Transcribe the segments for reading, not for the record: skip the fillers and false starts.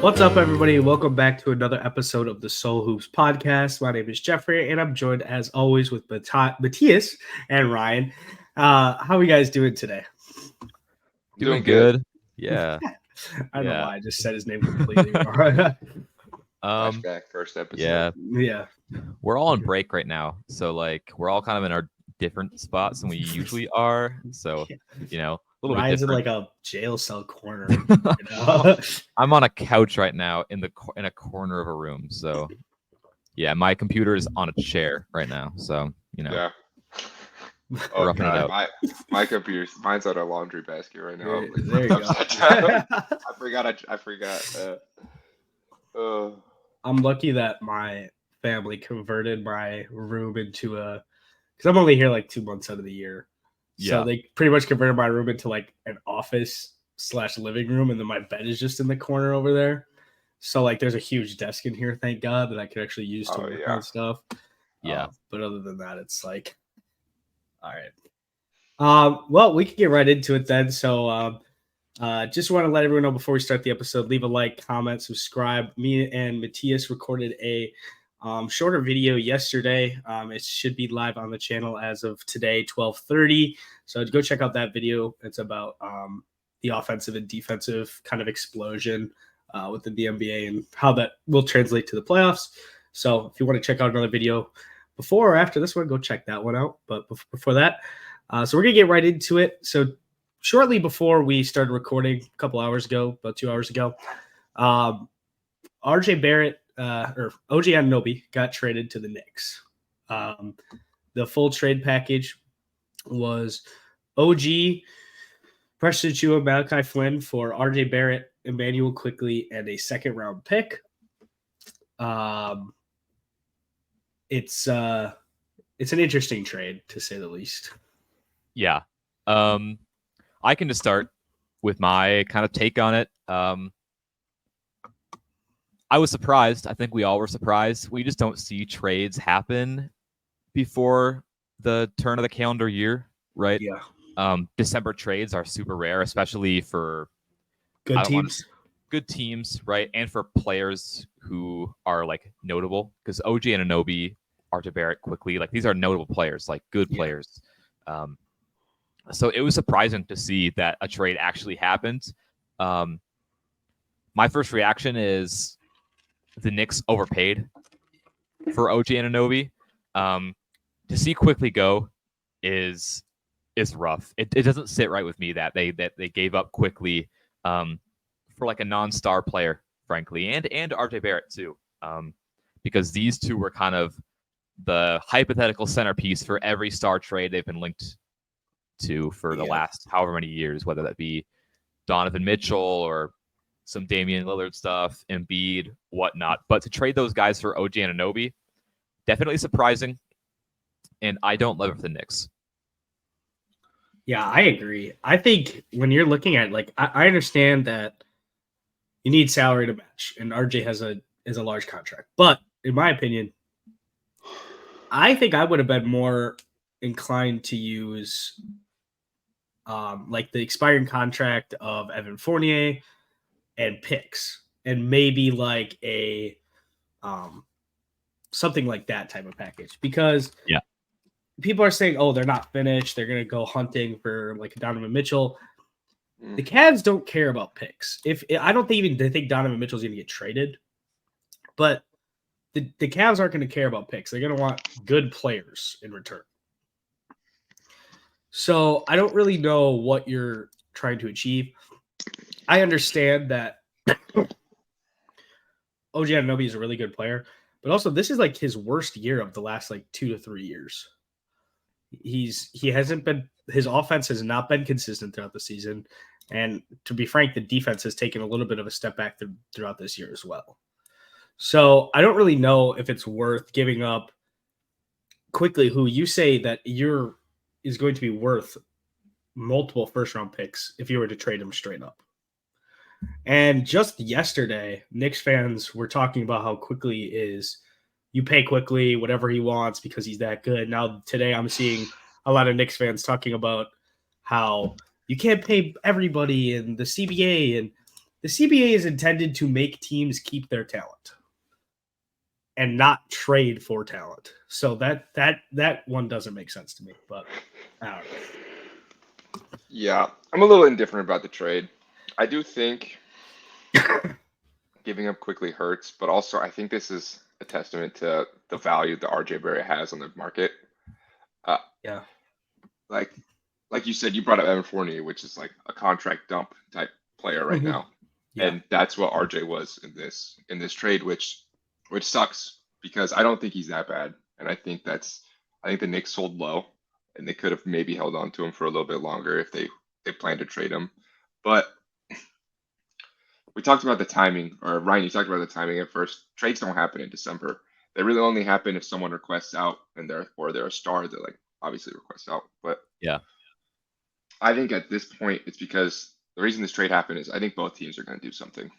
What's up, everybody? Welcome back to another episode of the Soul Hoops podcast. My name is Jeffrey, and I'm joined, as always, with Matthias and Ryan. How are you guys doing today? Doing good. Yeah. I don't know why I just said his name completely wrong. Flashback first episode. Yeah. We're all on break right now, so we're all kind of in our different spots than we usually are. So a little Ryan's bit in different. like a jail cell corner. I'm on a couch right now in a corner of a room. So yeah, my computer is on a chair right now. So Yeah. Oh God, my computer's mine's on a laundry basket right now. There you go. I forgot. I'm lucky that my family converted my room into because I'm only here like 2 months out of the year. So they pretty much converted my room into like an office/living room, and then my bed is just in the corner over there. So like there's a huge desk in here, thank God, that I could actually use to work on stuff. Yeah. But other than that, it's like, all right. Well, we can get right into it then. So just want to let everyone know before we start the episode, leave a like, comment, subscribe. Me and Matthias recorded a shorter video yesterday. It should be live on the channel as of today, 12:30. So go check out that video. It's about the offensive and defensive kind of explosion within the NBA and how that will translate to the playoffs. So if you want to check out another video before or after this one, go check that one out. But before that, so we're going to get right into it. So shortly before we started recording a couple hours ago, about 2 hours ago, RJ Barrett or OG Anunoby got traded to the Knicks. The full trade package was OG, Preston Chua, Malachi Flynn for RJ Barrett, Emmanuel Quickley, and a second-round pick. It's an interesting trade, to say the least. Yeah. I can just start with my kind of take on it. I was surprised. I think we all were surprised. We just don't see trades happen before the turn of the calendar year, right? Yeah. December trades are super rare, especially for good teams, right? And for players who are like notable, because OG Anunoby, RJ Barrett, Quickley, like these are notable players, like good players. So it was surprising to see that a trade actually happened. My first reaction is the Knicks overpaid for OG Anunoby. To see Quickley go is rough. It doesn't sit right with me that they gave up Quickley for like a non-star player, frankly, and RJ Barrett too, because these two were kind of the hypothetical centerpiece for every star trade they've been linked to for the last however many years, whether that be Donovan Mitchell or some Damian Lillard stuff, Embiid, whatnot. But to trade those guys for OG Anunoby, definitely surprising, and I don't love it for the Knicks. Yeah, I agree. I think when you're looking at I understand that you need salary to match, and RJ is a large contract. But in my opinion, I think I would have been more inclined to use like the expiring contract of Evan Fournier and picks, and maybe like a something like that type of package, because people are saying, oh, they're not finished, they're going to go hunting for like Donovan Mitchell. The Cavs don't care about picks. I don't think they think Donovan Mitchell's going to get traded, but the Cavs aren't going to care about picks. They're going to want good players in return. So I don't really know what you're trying to achieve. I understand that OG Anunoby is a really good player, but also this is like his worst year of the last like 2 to 3 years. His offense has not been consistent throughout the season. And to be frank, the defense has taken a little bit of a step back throughout this year as well. So I don't really know if it's worth giving up Quickley, who you say that is going to be worth multiple first-round picks if you were to trade him straight up. And just yesterday, Knicks fans were talking about how Quickley is – you pay Quickley whatever he wants because he's that good. Now today I'm seeing a lot of Knicks fans talking about how you can't pay everybody in the CBA, and The CBA is intended to make teams keep their talent and not trade for talent. So that one doesn't make sense to me, but I don't know. Yeah, I'm a little indifferent about the trade. I do think giving up quickly hurts, but also I think this is a testament to the value that RJ Barrett has on the market. Uh, Yeah. like you said, you brought up Evan Fournier, which is like a contract dump type player right Mhm. now, Yeah. and that's what RJ was in this trade, which sucks because I don't think he's that bad, and I think the Knicks sold low, and they could have maybe held on to him for a little bit longer if they planned to trade him, but we talked about the timing, or Ryan, you talked about the timing at first. Trades don't happen in December. They really only happen if someone requests out and they're a star that like obviously requests out. But Yeah. I think at this point it's because the reason this trade happened is I think both teams are going to do something.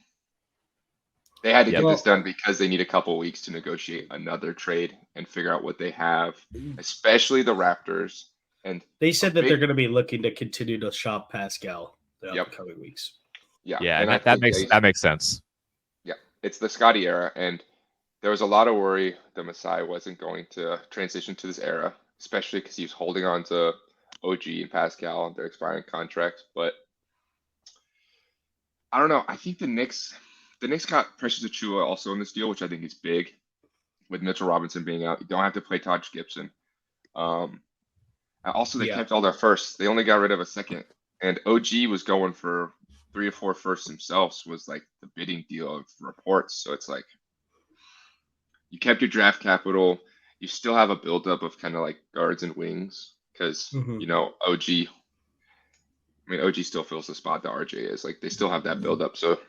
They had to Yeah. get this done because they need a couple weeks to negotiate another trade and figure out what they have, especially the Raptors. And They said that big- they're going to be looking to continue to shop Pascal the Yep. upcoming weeks. yeah, Yeah, and I that think makes sense. Yeah, it's the Scotty era, and there was a lot of worry that Masai wasn't going to transition to this era, especially because he was holding on to OG and Pascal and their expiring contracts. But I don't know. I think the Knicks got Precious Achiuwa also in this deal, which I think is big. With Mitchell Robinson being out, you don't have to play Taj Gibson. And also, they Yeah. kept all their firsts. They only got rid of a second, and OG was going for 3 or 4 firsts himself. Was like the bidding deal of reports. So it's like you kept your draft capital. You still have a buildup of kind of like guards and wings because Mhm. OG. I mean, OG still fills the spot that RJ is. Like they still have that buildup. So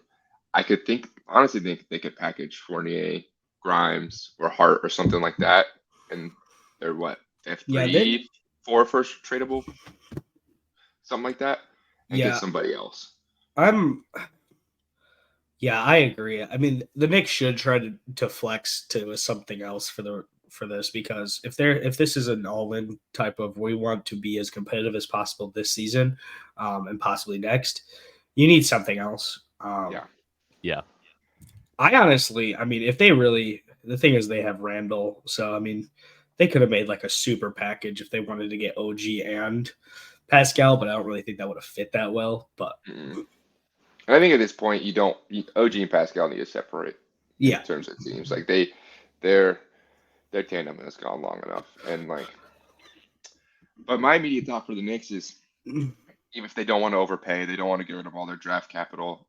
I could honestly think they could package Fournier, Grimes, or Hart or something like that, and they're what? They have Yeah, 3, 4 first tradable, something like that, and get Yeah. somebody else. Yeah, I agree. I mean, the Knicks should try to flex to something else for this because if this is an all-in type of we want to be as competitive as possible this season, and possibly next, you need something else. Yeah. I mean, if the thing is they have Randall, so I mean, they could have made like a super package if they wanted to get OG and Pascal, but I don't really think that would have fit that well. But Mm-mm. And I think at this point, OG and Pascal need to separate yeah, in terms of teams. Like their tandem has gone long enough, and like. But my immediate thought for the Knicks is, even if they don't want to overpay, they don't want to get rid of all their draft capital.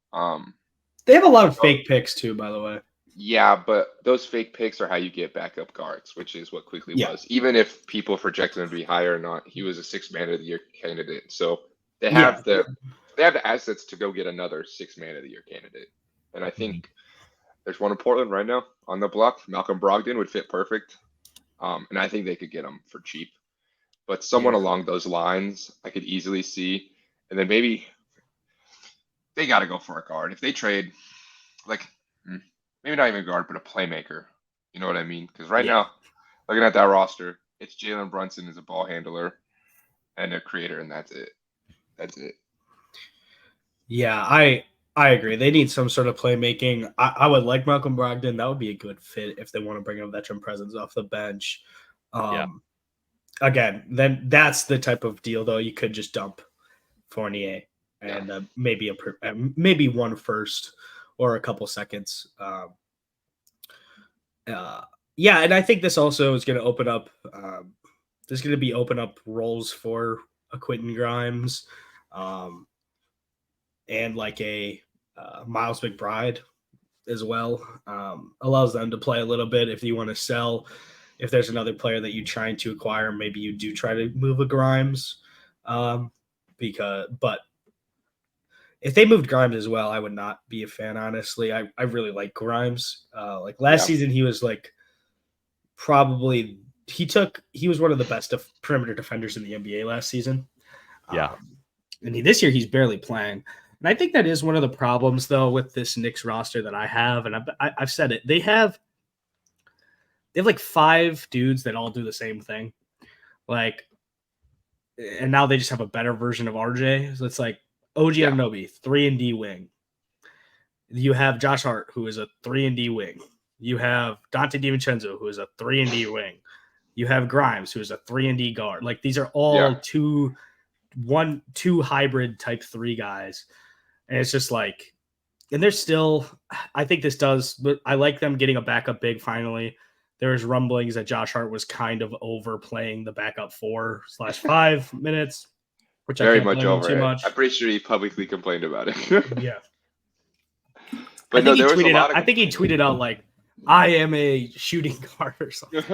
they have a lot of fake picks too, by the way. Yeah, but those fake picks are how you get backup guards, which is what Quickly Yeah. was. Even if people project him to be higher or not, he was a 6th man of the year candidate. So they have the assets to go get another 6th man of the year candidate. And I think there's one in Portland right now on the block. Malcolm Brogdon would fit perfect. And I think they could get him for cheap. But someone along those lines, I could easily see. And then maybe they got to go for a guard. If they trade, like, maybe not even a guard, but a playmaker. You know what I mean? Because right now, looking at that roster, it's Jalen Brunson as a ball handler and a creator, and that's it. That's it. Yeah, I agree. They need some sort of playmaking. I would like Malcolm Brogdon. That would be a good fit if they want to bring a veteran presence off the bench. Again, then that's the type of deal, though. You could just dump Fournier and maybe one first or a couple seconds. Yeah, and I think this also is going to open up. There's going to be open up roles for a Quentin Grimes, and like a Miles McBride as well. Allows them to play a little bit if you want to sell. If there's another player that you're trying to acquire, maybe you do try to move a Grimes. But if they moved Grimes as well, I would not be a fan, honestly. I really like Grimes. Like last season, he was like probably he was one of the best perimeter defenders in the NBA last season. And this year he's barely playing. And I think that is one of the problems, though, with this Knicks roster that I have. And I've said it. They have like 5 dudes that all do the same thing. Like, and now they just have a better version of RJ. So it's like OG Anunoby, 3-and-D wing. You have Josh Hart, who is a 3-and-D wing. You have Dante DiVincenzo, who is a 3-and-D wing. You have Grimes, who is a 3-and-D guard. Like these are all two hybrid type 3 guys. And it's just like, and they're still, I think this does, but I like them getting a backup big finally. There's rumblings that Josh Hart was kind of overplaying the backup 4/5 minutes, which Very I can't much blame him over too it. much. I'm pretty sure he publicly complained about it. Yeah. But no, there was a lot I think he tweeted out like, I am a shooting guard or something.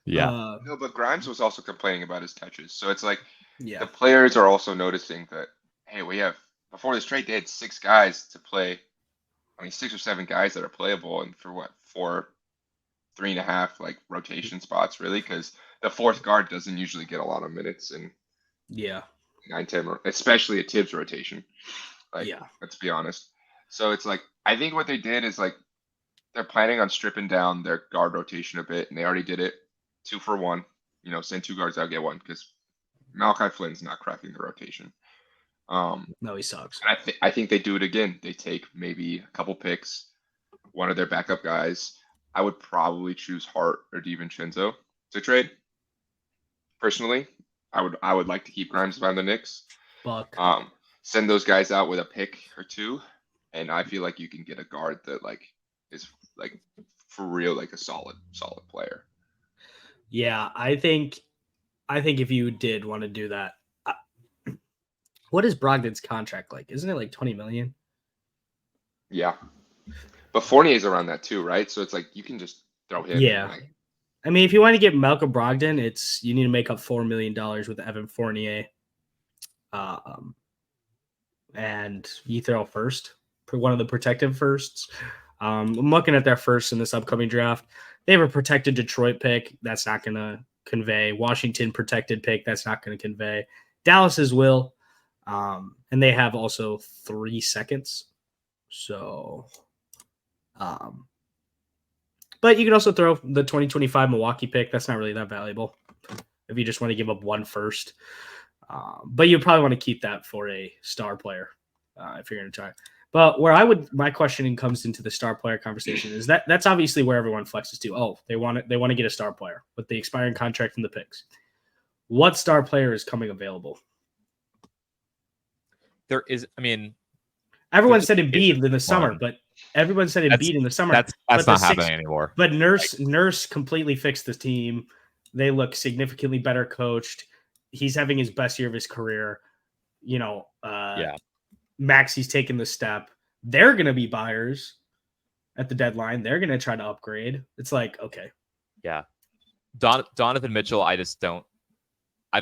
Yeah. No, but Grimes was also complaining about his touches. So it's like Yeah. the players are also noticing that, hey, we have, before this trade, they had 6 guys to play. I mean, 6 or 7 guys that are playable, and for what, 3.5 like rotation spots, really? Because the 4th guard doesn't usually get a lot of minutes in Yeah. 9-10, especially a Tibbs rotation. Like, Yeah. let's be honest. So it's like, I think what they did is like, they're planning on stripping down their guard rotation a bit, and they already did it 2 for 1. You know, send 2 guards out, get 1, because Malachi Flynn's not cracking the rotation. No, he sucks. And I think they do it again. They take maybe a couple picks, one of their backup guys. I would probably choose Hart or DiVincenzo to trade. Personally, I would like to keep Grimes around the Knicks. Buck. Send those guys out with a pick or 2, and I feel like you can get a guard that like is like for real, like a solid player. Yeah, I think if you did want to do that, what is Brogdon's contract like? Isn't it like 20 million? Yeah, but Fournier's around that too, right? So it's like you can just throw him. Yeah. Like, I mean, if you want to get Malcolm Brogdon, you need to make up $4 million with Evan Fournier. And you throw first, one of the protected firsts. I'm looking at their first in this upcoming draft. They have a protected Detroit pick. That's not going to convey. Washington protected pick. That's not going to convey. Dallas's will. And they have also 3 seconds. So, but you can also throw the 2025 Milwaukee pick. That's not really that valuable if you just want to give up 1 first. But you probably want to keep that for a star player if you're going to try. But my questioning comes into the star player conversation is that's obviously where everyone flexes to. Oh, they want to get a star player with the expiring contract and the picks. What star player is coming available? There is, I mean, everyone said Embiid in the summer, but everyone said Embiid in the summer. That's not happening anymore. But Nurse completely fixed the team. They look significantly better coached. He's having his best year of his career. You know, Maxi's taken the step. They're going to be buyers at the deadline. They're going to try to upgrade. It's like, okay. Yeah. Donovan Mitchell, I don't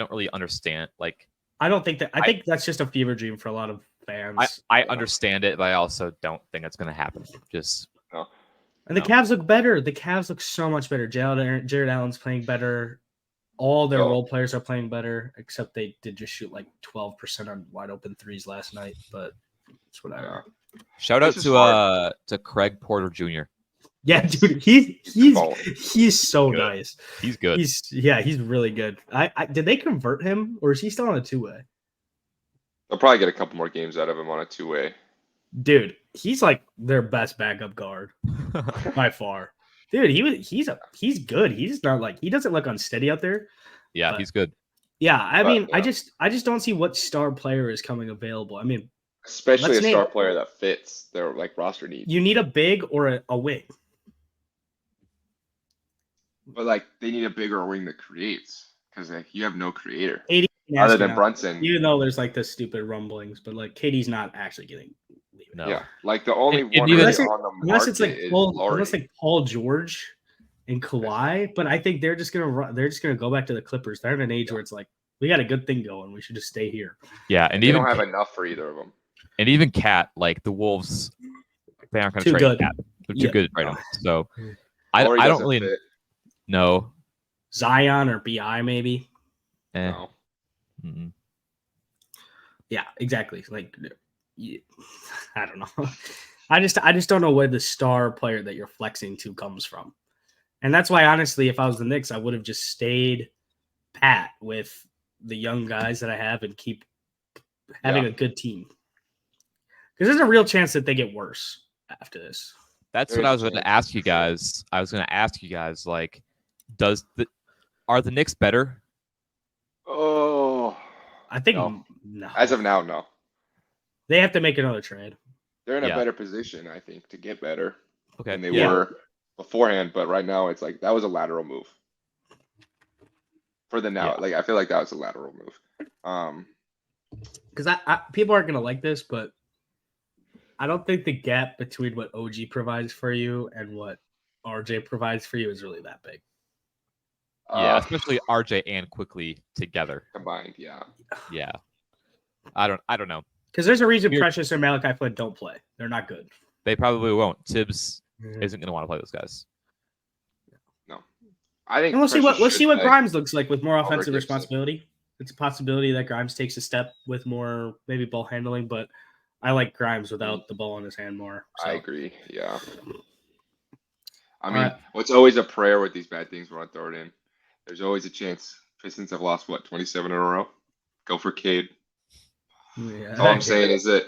really understand. Like, I don't think that. I think that's just a fever dream for a lot of fans. I understand it, but I also don't think it's going to happen. Just and the Cavs look better. The Cavs look so much better. Jared Allen's playing better. All their role players are playing better, except they did just shoot like 12% on wide open threes last night. But it's whatever. Shout out to Craig Porter Jr. Yeah, dude, he's so good. Nice. He's good. He's really good. Did they convert him, or is he still on a 2-way? They'll probably get a couple more games out of him on a 2-way. Dude, he's like their best backup guard by far. Dude, he's good. He's not like, he doesn't look unsteady out there. Yeah, he's good. Yeah, I mean, I just don't see what star player is coming available. I mean, especially a star player that fits their like roster needs. You need a big or a wing. But like they need a bigger wing that creates, because you have no creator KD other than Brunson. Even though there's like the stupid rumblings, but like KD's not actually getting leaving. No. Yeah, like the only one unless on the unless market it's like is unless like Paul George and Kawhi. But I think they're just gonna go back to the Clippers. They're in an age where it's like, we got a good thing going. We should just stay here. Yeah, and they even don't have enough for either of them. And even Cat, like the Wolves, they aren't going to Too trade good. Cat. They're too good right now. So I Laurie don't doesn't really fit. know. Zion or BI maybe. No. Mm-mm. Yeah, exactly. Like, I don't know. I just don't know where the star player that you're flexing to comes from. And that's why, honestly, if I was the Knicks, I would have just stayed pat with the young guys that I have and keep having a good team. Because there's a real chance that they get worse after this. That's There what I is was a going to chance, ask you for sure. guys. I was going to ask you guys, like, are the Knicks better? Oh, I think no. no. As of now, no. They have to make another trade. They're in a Yeah. better position, I think, to get better Okay. than they Yeah. were beforehand. But right now, it's like that was a lateral move for the now. Yeah. Like I feel like that was a lateral move. Because I people aren't gonna like this, but I don't think the gap between what OG provides for you and what RJ provides for you is really that big. Yeah, especially RJ and Quickly together. combined. Yeah. Yeah. I don't know. Because there's a reason Weird. Precious and Malachi Flynn don't play. They're not good. They probably won't. Tibbs And isn't going to want to play those guys. I think we'll see Precious what should play. Grimes looks like with more over offensive Gibson. responsibility. It's a possibility that Grimes takes a step with more maybe ball handling, but I like Grimes without the ball in his hand more. So. I agree. Yeah. I All mean, right. what's always a prayer with these bad things when I throw it in? There's always a chance. Pistons have lost 27 in a row. Go for Cade. Yeah. All I'm saying is that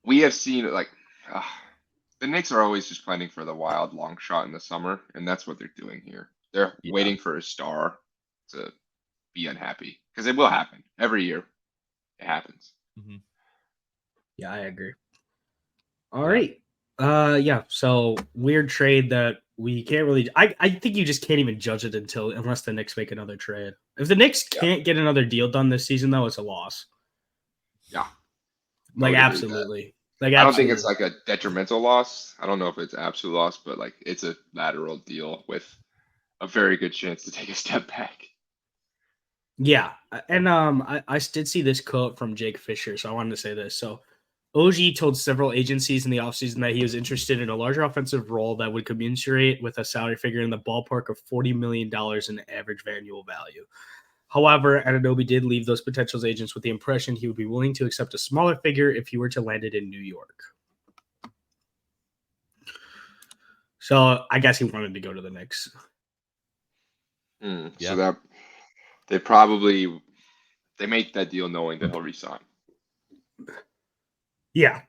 we have seen like the Knicks are always just planning for the wild long shot in the summer, and that's what they're doing here. They're Yeah. waiting for a star to be unhappy because it will happen every year. It happens. Yeah, I agree. All right. Yeah. So weird trade that we can't really. I think you just can't even judge it unless the Knicks make another trade. If the Knicks can't get another deal done this season, though, it's a loss. Yeah. Like would agree with that. absolutely. Like I don't think it's absolutely. like a detrimental loss. I don't know if it's absolute loss, but like it's a lateral deal with a very good chance to take a step back. Yeah, and I did see this quote from Jake Fisher, so I wanted to say this. So, OG told several agencies in the offseason that he was interested in a larger offensive role that would commensurate with a salary figure in the ballpark of $40 million in average annual value. However, Anunoby did leave those potential agents with the impression he would be willing to accept a smaller figure if he were to land it in New York. So, I guess he wanted to go to the Knicks. Yeah. So that they make that deal knowing that he'll resign. Yeah.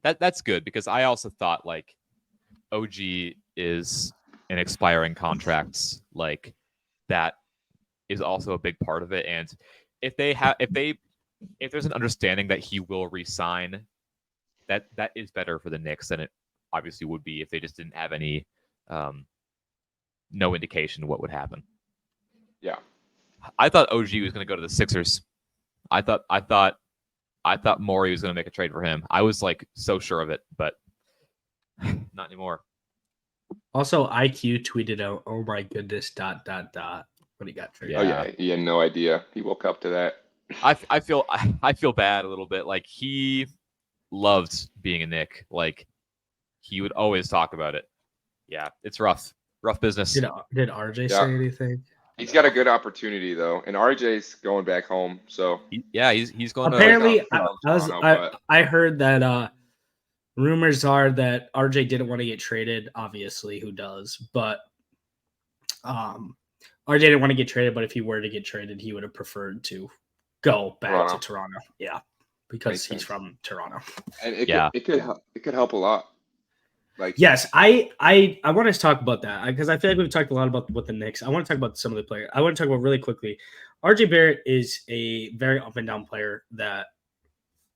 That's good because I also thought like OG is an expiring contracts, like that is also a big part of it. And if there's an understanding that he will resign, that is better for the Knicks than it obviously would be if they just didn't have any no indication of what would happen. Yeah. I thought OG was going to go to the Sixers. I thought Morey was going to make a trade for him. I was like so sure of it, but not anymore. Also, IQ tweeted out, "Oh my goodness, ... when he got traded." Oh yeah, he had no idea. He woke up to that. I feel bad a little bit. Like he loved being a Knick. Like he would always talk about it. Yeah, it's rough business. Did RJ Yeah. say anything? He's got a good opportunity though, and RJ's going back home. So He's going. Apparently, Toronto, I heard that rumors are that RJ didn't want to get traded. Obviously, who does? But RJ didn't want to get traded. But if he were to get traded, he would have preferred to go back to Toronto. Yeah, because Makes he's sense. from Toronto. and it could help a lot. Like Yes, I want to talk about that because I feel like we've talked a lot about what the Knicks. I want to talk about some of the players. I want to talk about really quickly. RJ Barrett is a very up and down player that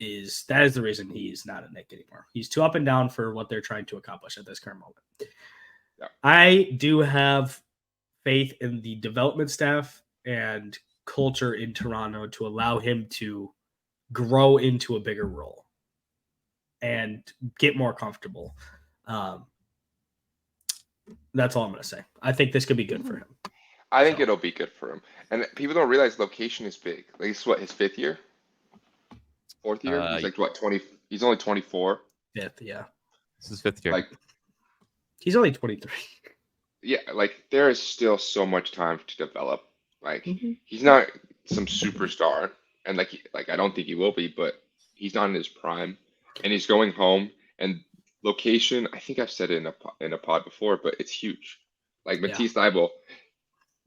is the reason he's not a Knick anymore. He's too up and down for what they're trying to accomplish at this current moment. Yeah. I do have faith in the development staff and culture in Toronto to allow him to grow into a bigger role and get more comfortable. That's all I'm going to say. I think this could be good for him. I think it'll be good for him. And people don't realize location is big. Like it's his 5th year? 4th year? He's like what, 20? He's only 24. Fifth, yeah. This is 5th year. Like he's only 23. Yeah, like there is still so much time to develop. Like he's not some superstar, and like I don't think he will be, but he's not in his prime, and he's going home. And location, I think I've said it in a pod before, but it's huge. Like Matisse Thybulle,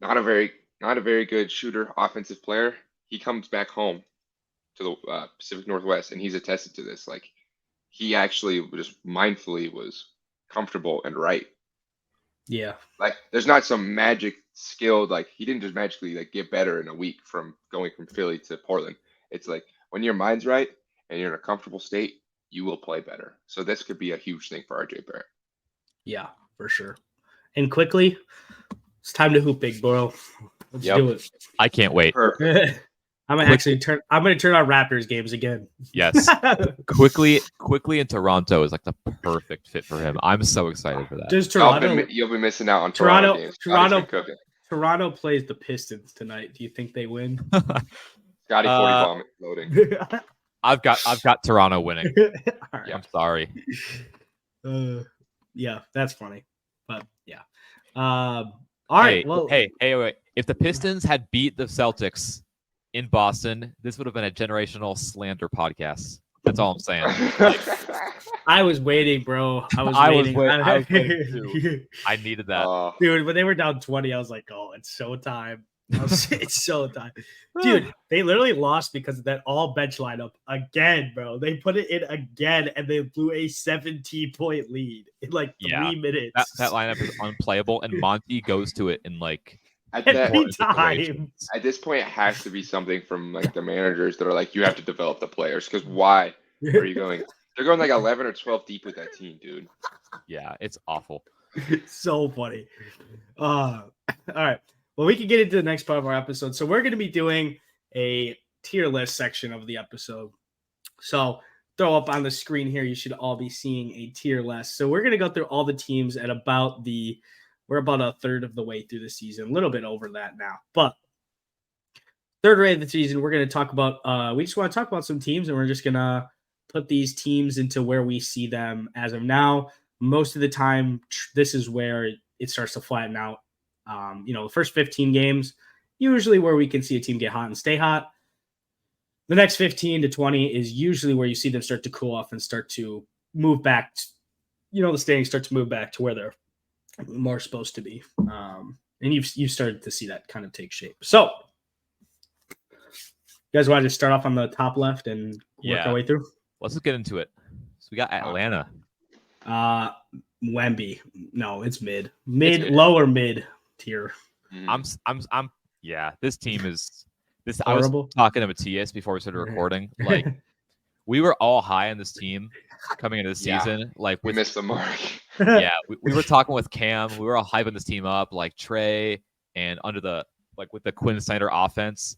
not a very good shooter, offensive player. He comes back home to the Pacific Northwest, and he's attested to this. Like he actually just mindfully was comfortable and right. Yeah. Like there's not some magic skill. Like he didn't just magically like get better in a week from going from Philly to Portland. It's like when your mind's right and you're in a comfortable state, you will play better. So this could be a huge thing for RJ Barrett. Yeah, for sure. And quickly, it's time to hoop, big bro. Let's Yep. do it. I can't wait. Perfect. I'm gonna turn on Raptors games again. Yes. quickly in Toronto is like the perfect fit for him. I'm so excited for that. Does Toronto You'll be missing out on Toronto- games. Toronto- Scotty's been cooking. Toronto plays the Pistons tonight? Do you think they win? Scotty 40 bomb loading. I've got Toronto winning. All right. I'm sorry. Yeah, that's funny. But yeah. All right. Hey, wait. If the Pistons had beat the Celtics in Boston, this would have been a generational slander podcast. That's all I'm saying. I was waiting, bro. I was waiting too. I needed that. Dude, when they were down 20, I was like, oh, it's showtime. It's showtime. Dude, they literally lost because of that all bench lineup again, bro. They put it in again and they blew a 17-point lead in like 3 minutes. That lineup is unplayable, and Monty goes to it in like every time. At this point, it has to be something from like the managers that are like, you have to develop the players. Because why are you going? They're going like 11 or 12 deep with that team, dude. Yeah, it's awful. So funny. All right. Well, we can get into the next part of our episode. So we're going to be doing a tier list section of the episode. So throw up on the screen here, you should all be seeing a tier list. So we're going to go through all the teams at we're about a third of the way through the season, a little bit over that now. But third rate of the season, we're going to talk about, we just want to talk about some teams, and we're just going to put these teams into where we see them as of now. Most of the time, this is where it starts to flatten out. The first 15 games, usually where we can see a team get hot and stay hot. The next 15 to 20 is usually where you see them start to cool off and start to move back. The standings start to move back to where they're more supposed to be. And you've started to see that kind of take shape. So, you guys want to just start off on the top left and work our way through? Let's just get into it. So we got Atlanta. Wemby. No, it's mid, lower mid tier. This team is this. Horrible. I was talking to Matthias before we started recording. Like, we were all high on this team coming into the season. Like, we missed the mark. We were talking with Cam. We were all hyping this team up, like Trey, and with the Quinn Snyder offense.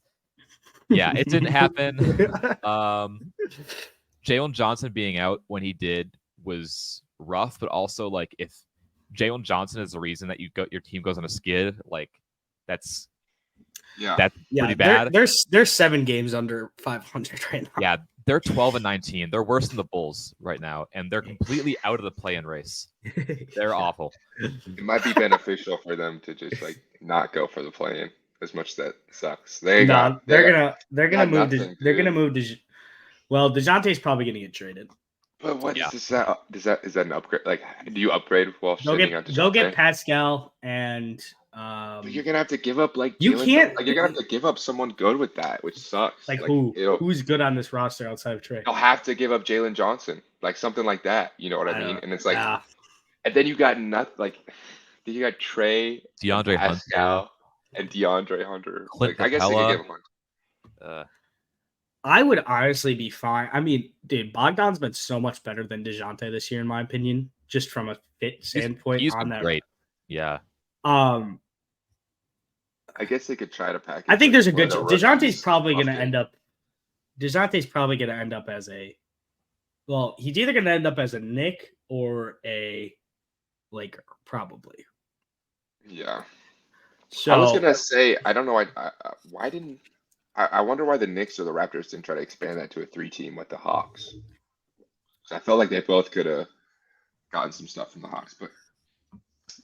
Yeah, it didn't happen. Jalen Johnson being out when he did was rough, but also like if Jalen Johnson is the reason that your team goes on a skid, like that's pretty bad. They're 7 games under 500 right now. Yeah, they're 12-19. They're worse than the Bulls right now, and they're completely out of the play-in race. They're awful. It might be beneficial for them to just like not go for the play-in as much as that sucks. They're gonna move. They're gonna move. Well, DeJounte's probably gonna get traded. But what is that? Is that an upgrade? Like, do you upgrade while sitting on DeJounte? Go get Pascal and. But you're gonna have to give up like you can't. Like you're gonna have to give up someone good with that, which sucks. Like who? Who's good on this roster outside of Trey? You'll have to give up Jalen Johnson, like something like that. You know what I mean? And it's like, and then you got then you got Trey, DeAndre Pascal, and DeAndre Hunter. Clint I guess they could give him one. I would honestly be fine. I mean, dude, Bogdan's been so much better than DeJounte this year, in my opinion, just from a fit standpoint. He's been great. Yeah. I guess they could try to package. I think there's a good. DeJounte's probably going to end up. DeJounte's probably going to end up as a. Well, he's either going to end up as a Knick or a Laker, probably. Yeah. So I was gonna say, I don't know why didn't. I wonder why the Knicks or the Raptors didn't try to expand that to a 3-team with the Hawks. So I felt like they both could have gotten some stuff from the Hawks, but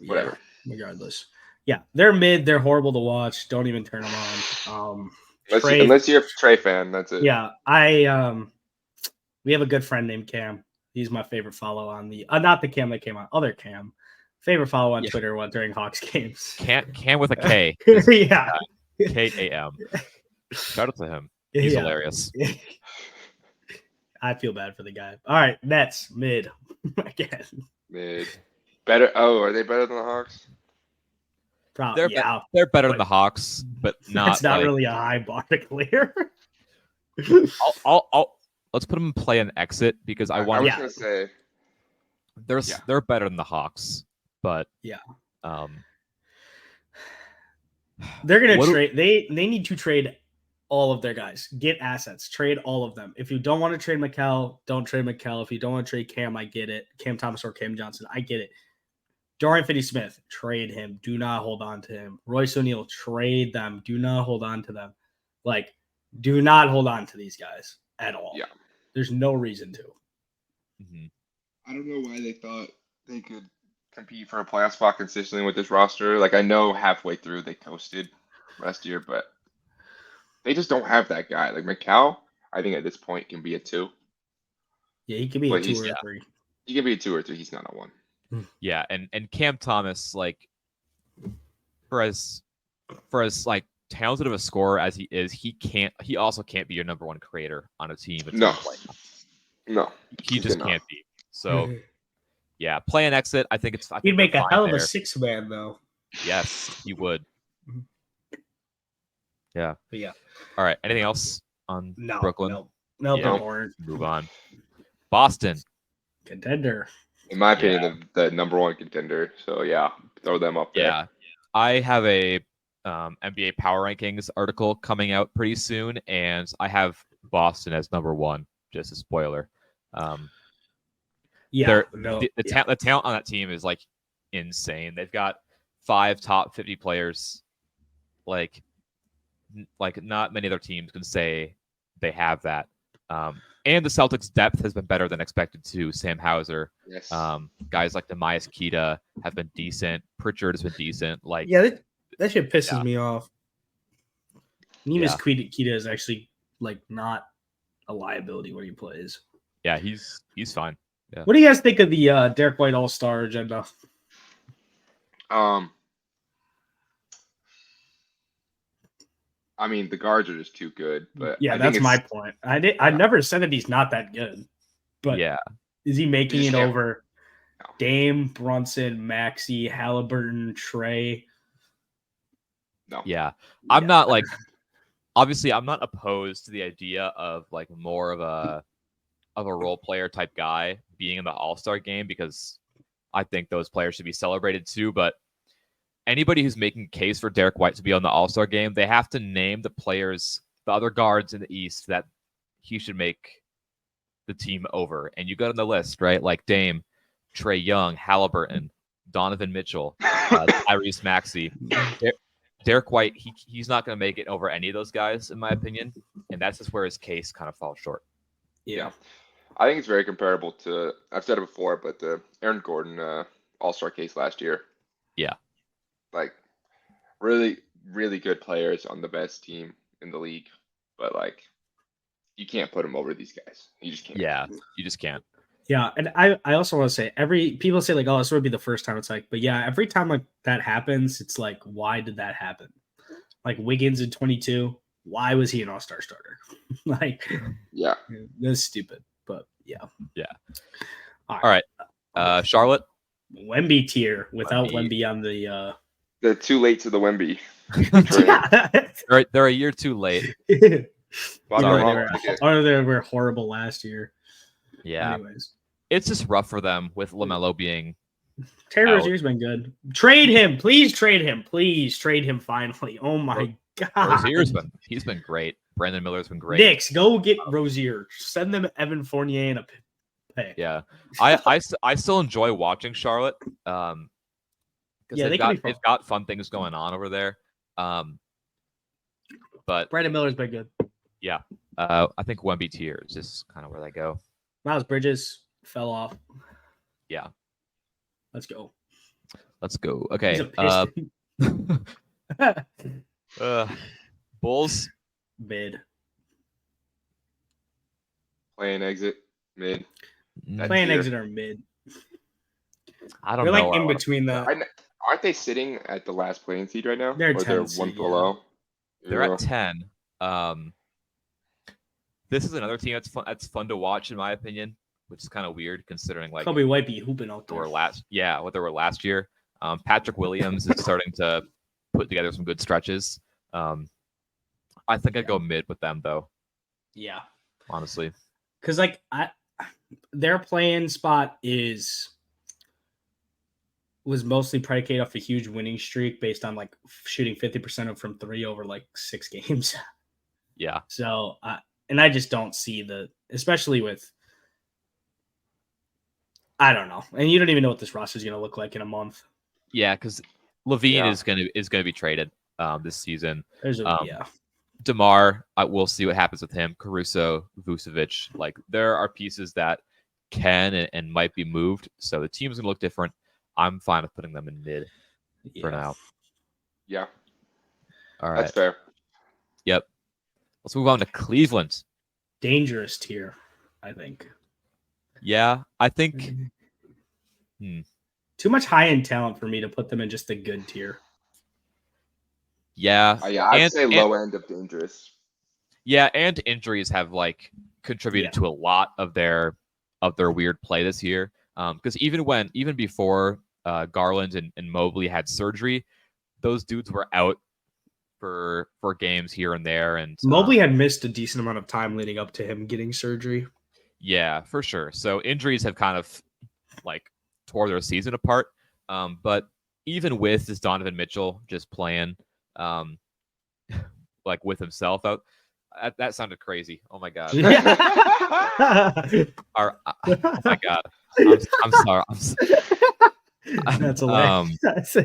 whatever. Yeah, regardless. Yeah, they're mid. They're horrible to watch. Don't even turn them on. Unless you're a Trey fan, that's it. Yeah, we have a good friend named Cam. He's my favorite follow on the not the Cam that came on, other Cam. Favorite follow on Twitter during Hawks games. Cam with a K. Yeah. KAM. Shout out to him. He's Yeah. hilarious. I feel bad for the guy. All right, Nets mid again. Mid. Better. Oh, are they better than the Hawks? Probably, They're yeah. they're better than but the Hawks, but not That's not like, really a high bar to clear. let's put them in play and exit because I I want. was Yeah. gonna say. Yeah. They're better than the Hawks, but Yeah. Um, They're gonna What do- trade. They need to trade all of their guys. Get assets. Trade all of them. If you don't want to trade McCall, don't trade McCall. If you don't want to trade Cam, I get it. Cam Thomas or Cam Johnson, I get it. Dorian Finney-Smith, trade him. Do not hold on to him. Royce O'Neal, trade them. Do not hold on to them. Like, do not hold on to these guys at all. Yeah. There's no reason to. mhm. I don't know why they thought they could compete for a playoff spot consistently with this roster. Like I know halfway through they coasted last year, but they just don't have that guy. Like McCall, I think at this point can be a 2. Yeah, he could be a But 2 or a yeah. 3. He can be a 2 or 3. He's not a 1. Yeah, and Cam Thomas, like, for as like talented of a scorer as he is, he also can't be your number one creator on a team. It's No. not like- No. he just cannot. can't be. So yeah, play and exit. I think it's. I He'd think make they're a fine hell of a there. 6-man, though. Yes, he would. Yeah. But yeah. All right. Anything else on No. Brooklyn? No, Yeah. they're boring. Move on. Boston. Contender. In my opinion, the number 1 contender. So yeah, throw them up there. Yeah. I have a NBA Power Rankings article coming out pretty soon, and I have Boston as number 1. Just a spoiler. Yeah. They're- No. the talent on that team is like insane. They've got 5 top 50 players. Like not many other teams can say they have that. And the Celtics' depth has been better than expected too. Sam Hauser, Yes. guys like Demias Kita have been decent. Pritchard has been decent. Like Yeah, that shit pisses Yeah. me off. Neemias Yeah. Queta is actually like not a liability when he plays. yeah, he's fine. What do you guys think of the Derek White All Star agenda? I mean, the guards are just too good. But Yeah, I think that's my point. I never said that he's not that good, but Yeah, is he making You it just can't- over No. Dame, Brunson, Maxey, Halliburton, Trey? No. yeah. I'm not like obviously I'm not opposed to the idea of like more of a role player type guy being in the All-Star game because I think those players should be celebrated too. But anybody who's making a case for Derek White to be on the All-Star game, they have to name the players, the other guards in the East that he should make the team over. And you got on the list, right? Like Dame, Trey Young, Halliburton, Donovan Mitchell, Tyrese Maxey. Derek White, he's not going to make it over any of those guys, in my opinion. And that's just where his case kind of falls short. Yeah. I think it's very comparable to, I've said it before, but the Aaron Gordon All-Star case last year. Yeah. Like, really, really good players on the best team in the league. But, like, you can't put them over these guys. You just can't. Yeah, you just can't. Yeah, and I also want to say people say like, oh, this would be the first time. It's like, but yeah, every time like that happens, it's like, why did that happen? Like Wiggins in 22, why was he an All-Star starter? Like, Yeah. that's stupid. But yeah, All right. Charlotte. Wemby tier without Wemby. Wemby on the. They're too late to the Wemby. They're a year too late. Bought Sorry, the they wrong were, ticket. they were horrible last year. Yeah, Anyways, it's just rough for them with LaMelo being. Terry Out. Rozier's been good. Trade him, please. Trade him, please. Trade him finally. Oh my god, Rozier's he's been great. Brandon Miller's been great. Knicks, go get Rozier. Send them Evan Fournier and a pick. Yeah, I still enjoy watching Charlotte. Because Yeah, they can be fun. they've got fun things going on over there. But Brandon Miller's been good. I think Wemby tier is just kind of where they go. Miles Bridges fell off. Yeah. Let's go. Let's go. He's Okay. a Piston. Bulls. Mid. Playing exit, mid. That's Playing tier. exit or mid. I don't They're know. like where I in wanna- between the. Aren't they sitting at the last playing seed right now? They're or they're 10th one seed, yeah. below? They're Yeah. at 10. This is another team that's fun to watch in my opinion, which is kind of weird considering like Kobe White be hooping out they there. were what they were last year. Patrick Williams is starting to put together some good stretches. I think I'd go mid with them though, Yeah, honestly. because like their playing spot was mostly predicated off a huge winning streak based on like shooting 50% from three over like 6 games. Yeah. So, and I just don't see especially with, I don't know, and you don't even know what this roster is going to look like in a month. Yeah, because Levine Yeah. is gonna be traded this season. There's DeMar, we'll see what happens with him. Caruso, Vucevic, like there are pieces that can and might be moved. So the team's gonna look different. I'm fine with putting them in mid for now. Yeah, All right. that's fair. Yep. Let's move on to Cleveland. Dangerous tier, I think. Yeah, I think. Too much high-end talent for me to put them in just a good tier. Yeah. Yeah, I'd say low end of dangerous. Yeah, and injuries have like contributed to a lot of their weird play this year. Because even before Garland and Mobley had surgery, those dudes were out for games here and there. And Mobley had missed a decent amount of time leading up to him getting surgery. Yeah, for sure. So injuries have kind of like tore their season apart. But even with this Donovan Mitchell just playing like with himself out, that sounded crazy. Oh my god. Oh my god. I'm sorry. That's hilarious.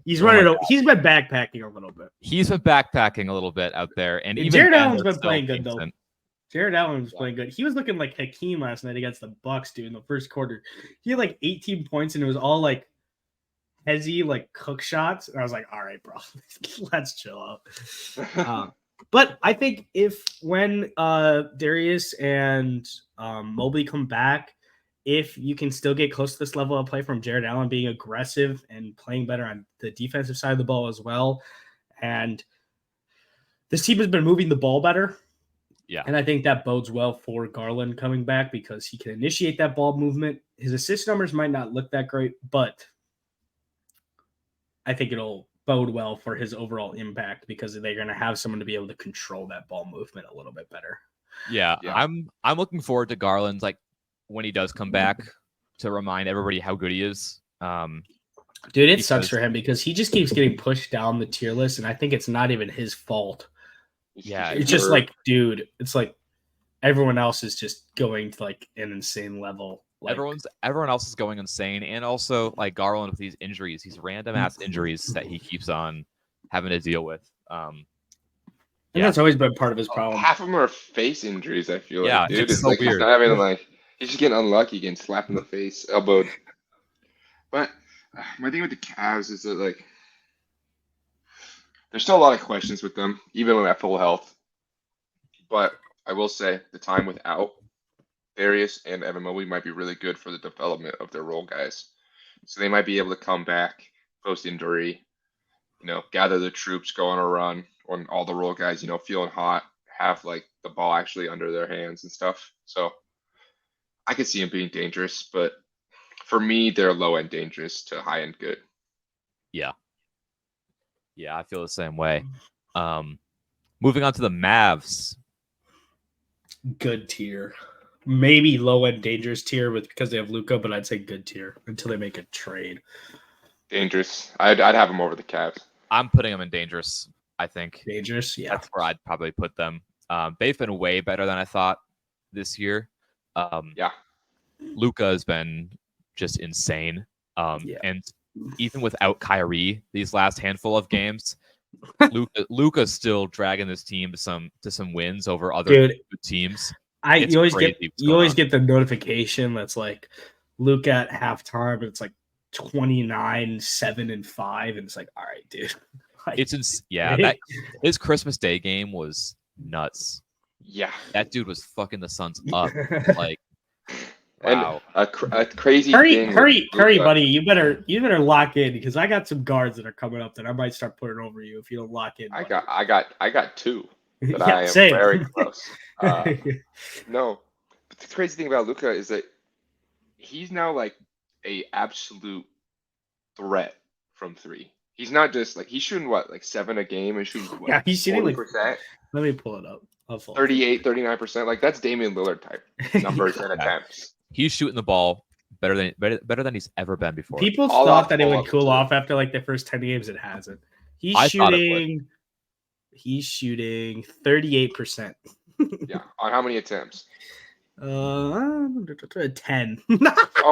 He's Oh my running. God. He's been backpacking a little bit. He's been backpacking a little bit out there, and even Jared then, Allen's they're been playing still good though. decent. Jared Allen was playing good. He was looking like Hakeem last night against the Bucks, dude. In the first quarter, he had like 18 points, and it was all like hezzy, like cook shots. And I was like, all right, bro, let's chill out. But I think when Darius and Mobley come back, if you can still get close to this level of play from Jared Allen being aggressive and playing better on the defensive side of the ball as well, and this team has been moving the ball better. Yeah. And I think that bodes well for Garland coming back because he can initiate that ball movement. His assist numbers might not look that great, but I think it'll bode well for his overall impact because they're going to have someone to be able to control that ball movement a little bit better. Yeah. I'm looking forward to Garland, like when he does come back, to remind everybody how good he is. Dude, it sucks for him because he just keeps getting pushed down the tier list, and I think it's not even his fault. Yeah, It's just like, dude, it's like everyone else is just going to like an insane level. Like, everyone else is going insane, and also like Garland with these injuries, these random ass injuries that he keeps on having to deal with. And that's always been part of his problem. Half of them are face injuries. I feel Yeah, like, dude, it's so like weird. he's not having like he's just getting unlucky, getting slapped in the face, elbowed. But my thing with the Cavs is that like there's still a lot of questions with them, even when at full health. But I will say the time without Darius and Evan Mobley might be really good for the development of their role guys. So they might be able to come back post injury, gather the troops, go on a run, when all the role guys, feeling hot, have like the ball actually under their hands and stuff. So I could see them being dangerous, but for me, they're low end dangerous to high end good. Yeah, I feel the same way. Moving on to the Mavs. Good tier. Maybe low end dangerous tier because they have Luka, but I'd say good tier until they make a trade. Dangerous. I'd have them over the Cavs. I'm putting them in dangerous, I think. Dangerous, yeah. That's where I'd probably put them. They've been way better than I thought this year. Yeah. Luka has been just insane. And even without Kyrie these last handful of games, Luka's still dragging this team to some wins over other good teams. You always get the notification that's like Luka at halftime, and it's like 29, 7, and 5, and it's like, all right, dude. His Christmas Day game was nuts. Yeah, that dude was fucking the Suns up. Like, wow, and a crazy hurry, buddy! You better lock in because I got some guards that are coming up that I might start putting over you if you don't lock in. Buddy. I got 2. but Yeah, I am same. very close. No, but the crazy thing about Luca is that he's now like a absolute threat from three. He's not just like he's shooting what, like 7 a game and shooting what, Yeah, he's shooting like 40%, let me pull it up. I'll follow 38, 39%. Like that's Damian Lillard type numbers and attempts. He's shooting the ball better than he's ever been before. People All thought off that it would pull-ups, cool too. off after like the first 10 games. It hasn't. I thought it would. He's shooting 38%. Yeah. On how many attempts? 10. Oh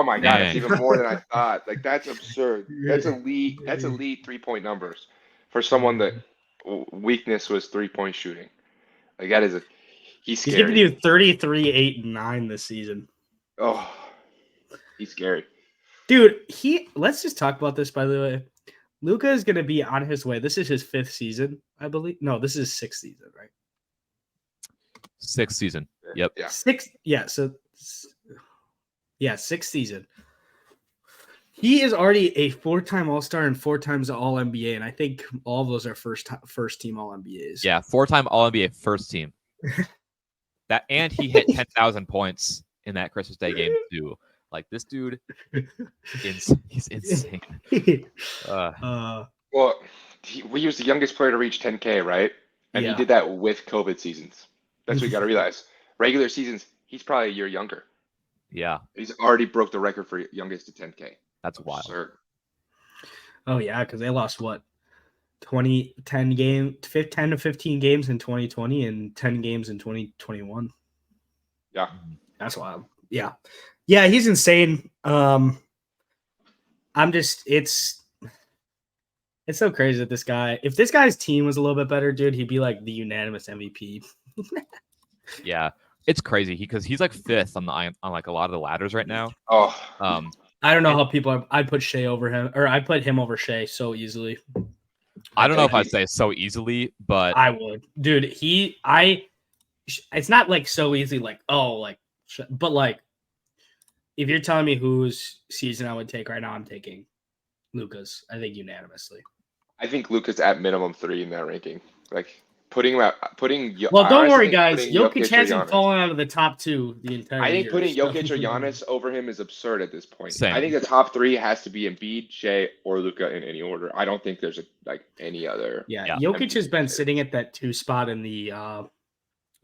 my God, it's Dang. even more than I thought. Like that's absurd. That's elite. That's elite 3-point numbers for someone that weakness was 3-point shooting. Like that is he's He's giving scary. you 33, 8, and 9 this season. Oh, he's scary. Dude, let's just talk about this, by the way. Luka is going to be on his way. This is his 5th season, I believe. No, this is his 6th season, right? 6th season. Yep. Yeah. 6th. Yeah. So, yeah, 6th season. He is already a 4-time All-Star and 4 times All-NBA, and I think all of those are first-team All-NBAs. Yeah, 4-time All-NBA first team. That and he hit 10,000 points in that Christmas Day game too. Like this dude, he's insane. Well, he was the youngest player to reach 10K, right? And Yeah. he did that with COVID seasons. That's what you got to realize. Regular seasons, he's probably a year younger. Yeah, He's already broke the record for youngest to 10K. that's wild. Absurd. Oh yeah, because they lost what 10 to 15 games in 2020 and 10 games in 2021. Yeah. That's wild. Yeah, he's insane. It's so crazy that this guy. If this guy's team was a little bit better, dude, he'd be like the unanimous MVP. Yeah, it's crazy because he's like 5th on like a lot of the ladders right now. Oh, I don't know how people. I'd put Shea over him, or I put him over Shea so easily. I don't know if I'd say so easily, but I would, dude. It's not like so easy, but like, if you're telling me whose season I would take right now, I'm taking Luka's. I think unanimously. I think Luka's at minimum 3 in that ranking. Like putting. Well, I don't honestly worry, think guys. putting Jokic or hasn't Giannis- fallen out of the top 2 the entire I think year. putting so- Jokic or Giannis over him is absurd at this point. Same. I think the top 3 has to be Embiid, Shea, or Luka in any order. I don't think there's any other. Yeah, Yeah. Jokic has been sitting at that 2 spot in the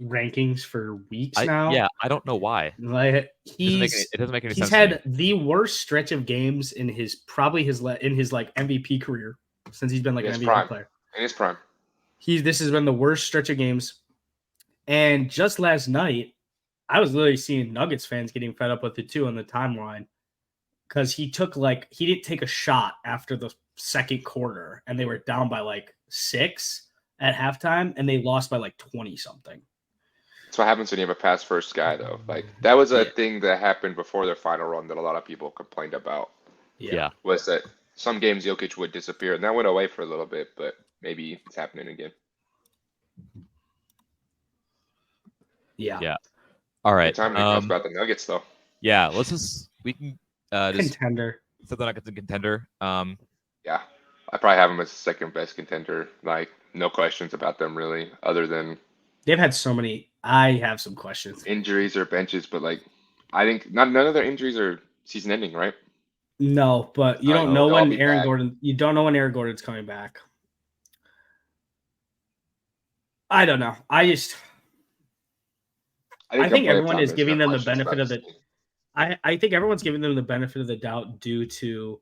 rankings for weeks now. I don't know why. Like It doesn't make any he's sense. to me. had the worst stretch of games in his like MVP career since he's been like In an his MVP prime. player. In his prime. This has been the worst stretch of games. And just last night, I was literally seeing Nuggets fans getting fed up with it too on the timeline because he didn't take a shot after the second quarter and they were down by like 6 at halftime and they lost by like 20 something. That's what happens when you have a pass first guy, though. Like that was a Yeah. thing that happened before their final run that a lot of people complained about. Yeah. Was that some games Jokic would disappear, and that went away for a little bit, but maybe it's happening again. Yeah. All right. Time to talk about the Nuggets, though. Yeah, we can just Contender. throw the Nuggets in contender. Yeah, I probably have them as second best contender. Like no questions about them really, other than They've had so many. I have some questions. injuries or benches. But like, I think none of their injuries are season ending, right? No, but you I don't know, know they'll when be Aaron back. Gordon. You don't know when Aaron Gordon's coming back. I don't know. I think they'll play a everyone ton. is There's giving no them the questions benefit about of this the. team. I think everyone's giving them the benefit of the doubt due to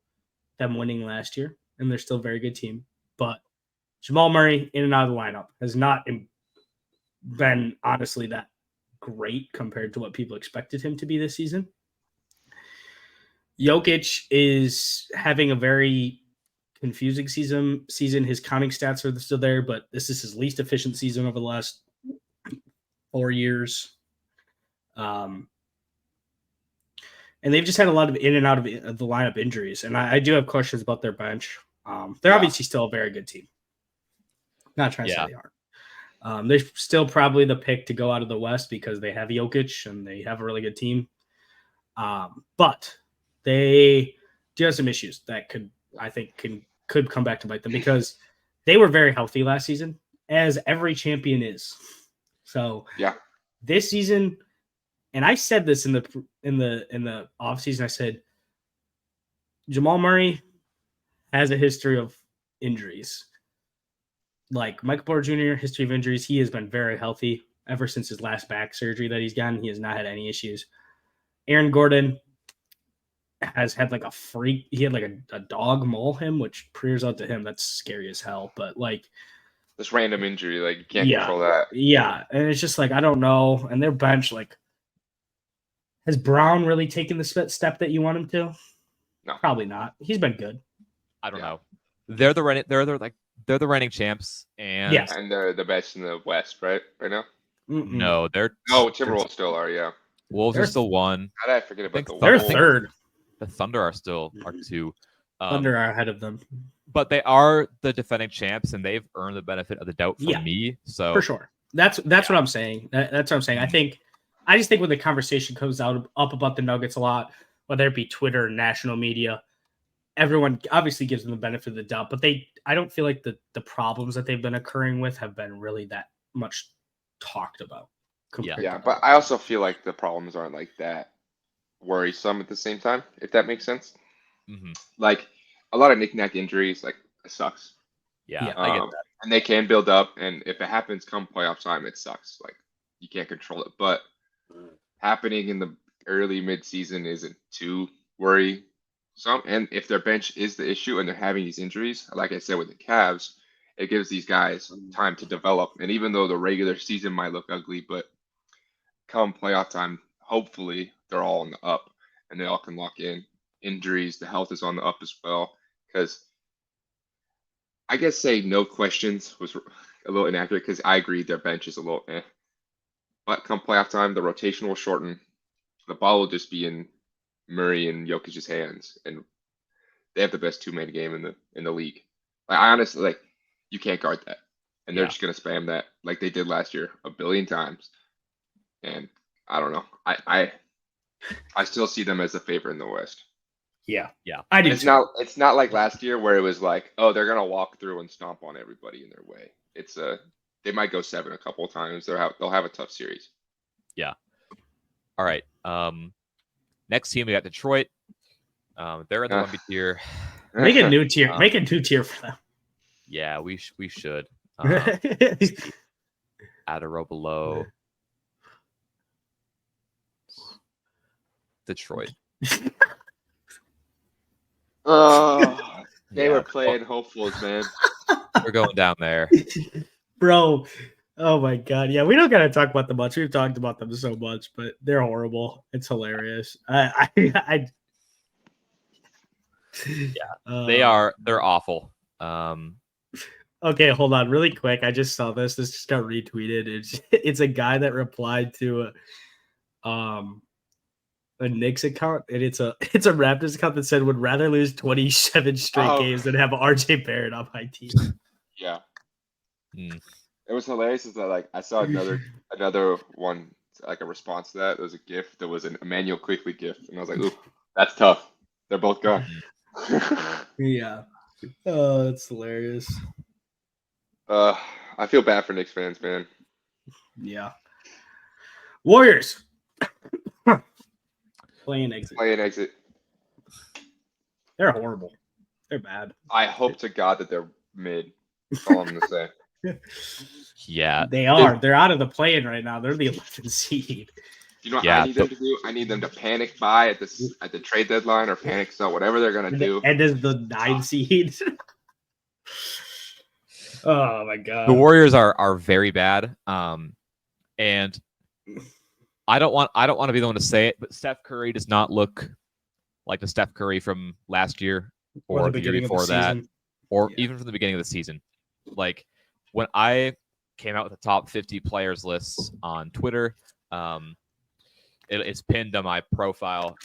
them winning last year, and they're still a very good team. But Jamal Murray in and out of the lineup has not been honestly that great compared to what people expected him to be this season. Jokic is having a very confusing season. His counting stats are still there, but this is his least efficient season over the last 4 years. And they've just had a lot of in and out of the lineup injuries. And I do have questions about their bench. They're obviously still a very good team. Not trying to say they aren't. They're still probably the pick to go out of the West because they have Jokic and they have a really good team. But they do have some issues that could come back to bite them because they were very healthy last season. as every champion is. So Yeah. this season, and I said this in the offseason, I said Jamal Murray has a history of injuries. Like Michael Porter Jr., history of injuries. He has been very healthy ever since his last back surgery that he's gotten. He has not had any issues. Aaron Gordon has had like a freak. He had like a dog maul him, which prayers out to him. That's scary as hell. But like This random injury, like you can't Yeah. control that. Yeah, and it's just like I don't know. And their bench, like, has Brown really taken the step that you want him to? No. Probably not. He's been good. I don't Yeah. know. They're the reigning champs, and Yes. And they're the best in the West, right now. Mm-mm. no, they're Oh, Timberwolves still are. Yeah. Wolves They're- are still one. How did I forget about think the They're Wolves? third. The Thunder are still are two. Thunder are ahead of them But they are the defending champs, and they've earned the benefit of the doubt from Yeah. me. So for sure. That's what I'm saying. That's what I'm saying. I just think when the conversation comes up about the Nuggets a lot, whether it be Twitter or national media, everyone obviously gives them the benefit of the doubt, but I don't feel like the problems that they've been occurring with have been really that much talked about. compared Yeah, to but I also feel like the problems aren't like that worrisome at the same time, if that makes sense. mhm. Like a lot of knick-knack injuries, like it sucks. Yeah, Yeah. I get Um, that. and they can build up, and if it happens come playoff time, it sucks. Like you can't control it. But happening in the early mid-season isn't too worrisome. And if their bench is the issue and they're having these injuries, like I said with the Cavs, it gives these guys time to develop. And even though the regular season might look ugly, but come playoff time, hopefully they're all on the up and they all can lock in. Injuries, the health is on the up as well. Because I guess say no questions was a little inaccurate because I agree their bench is a little eh. But come playoff time, the rotation will shorten. The ball will just be in Murray and Jokic's hands, and they have the best two-man game in the league. Like, I honestly like you can't guard that, and they're Yeah. just gonna spam that like they did last year a billion times. And I don't know. I still see them as the favorite in the West. Yeah. Yeah. I do. It's too. not like last year where it was like, oh, they're gonna walk through and stomp on everybody in their way. It's they might go 7 a couple of times. They'll have a tough series. All right. Next team we got Detroit. They're in the 1B tier. Make a new tier. Make a new tier for them. Yeah, we should. Add a row below Detroit. Oh, they Yeah, were playing hopefuls, man. we're going down there. Bro. Oh my god. Yeah, we don't gotta talk about them much. We've talked about them so much, but they're horrible. It's hilarious. They they're awful. Okay, hold on, really quick. I just saw this. This just got retweeted. It's a guy that replied to a Knicks account, and it's a Raptors account that said would rather lose 27 straight Oh. games than have RJ Barrett on my team. Yeah. Mm. It was hilarious. Is that like I saw another one like a response to that. There was a GIF. There was an Emmanuel Quickly GIF, and I was like, "Ooh, that's tough." They're both gone. Yeah. Oh, that's hilarious. I feel bad for Knicks fans, man. Yeah. Warriors. Playing exit. Play and exit. They're horrible. They're bad. I hope to God that they're mid. That's all I'm gonna say. Yeah, They are. They're out of the play-in right now. They're the 11th seed. You know what Yeah, I need them to do? I need them to panic buy at the trade deadline or panic sell, whatever they're gonna do. And is the 9 seed. Oh my god. the Warriors are very bad. And I don't want to be the one to say it, but Steph Curry does not look like the Steph Curry from last year or the year beginning of before that, season. or Yeah. even from the beginning of the season. Like when I came out with the top 50 players lists on Twitter, it's pinned on my profile.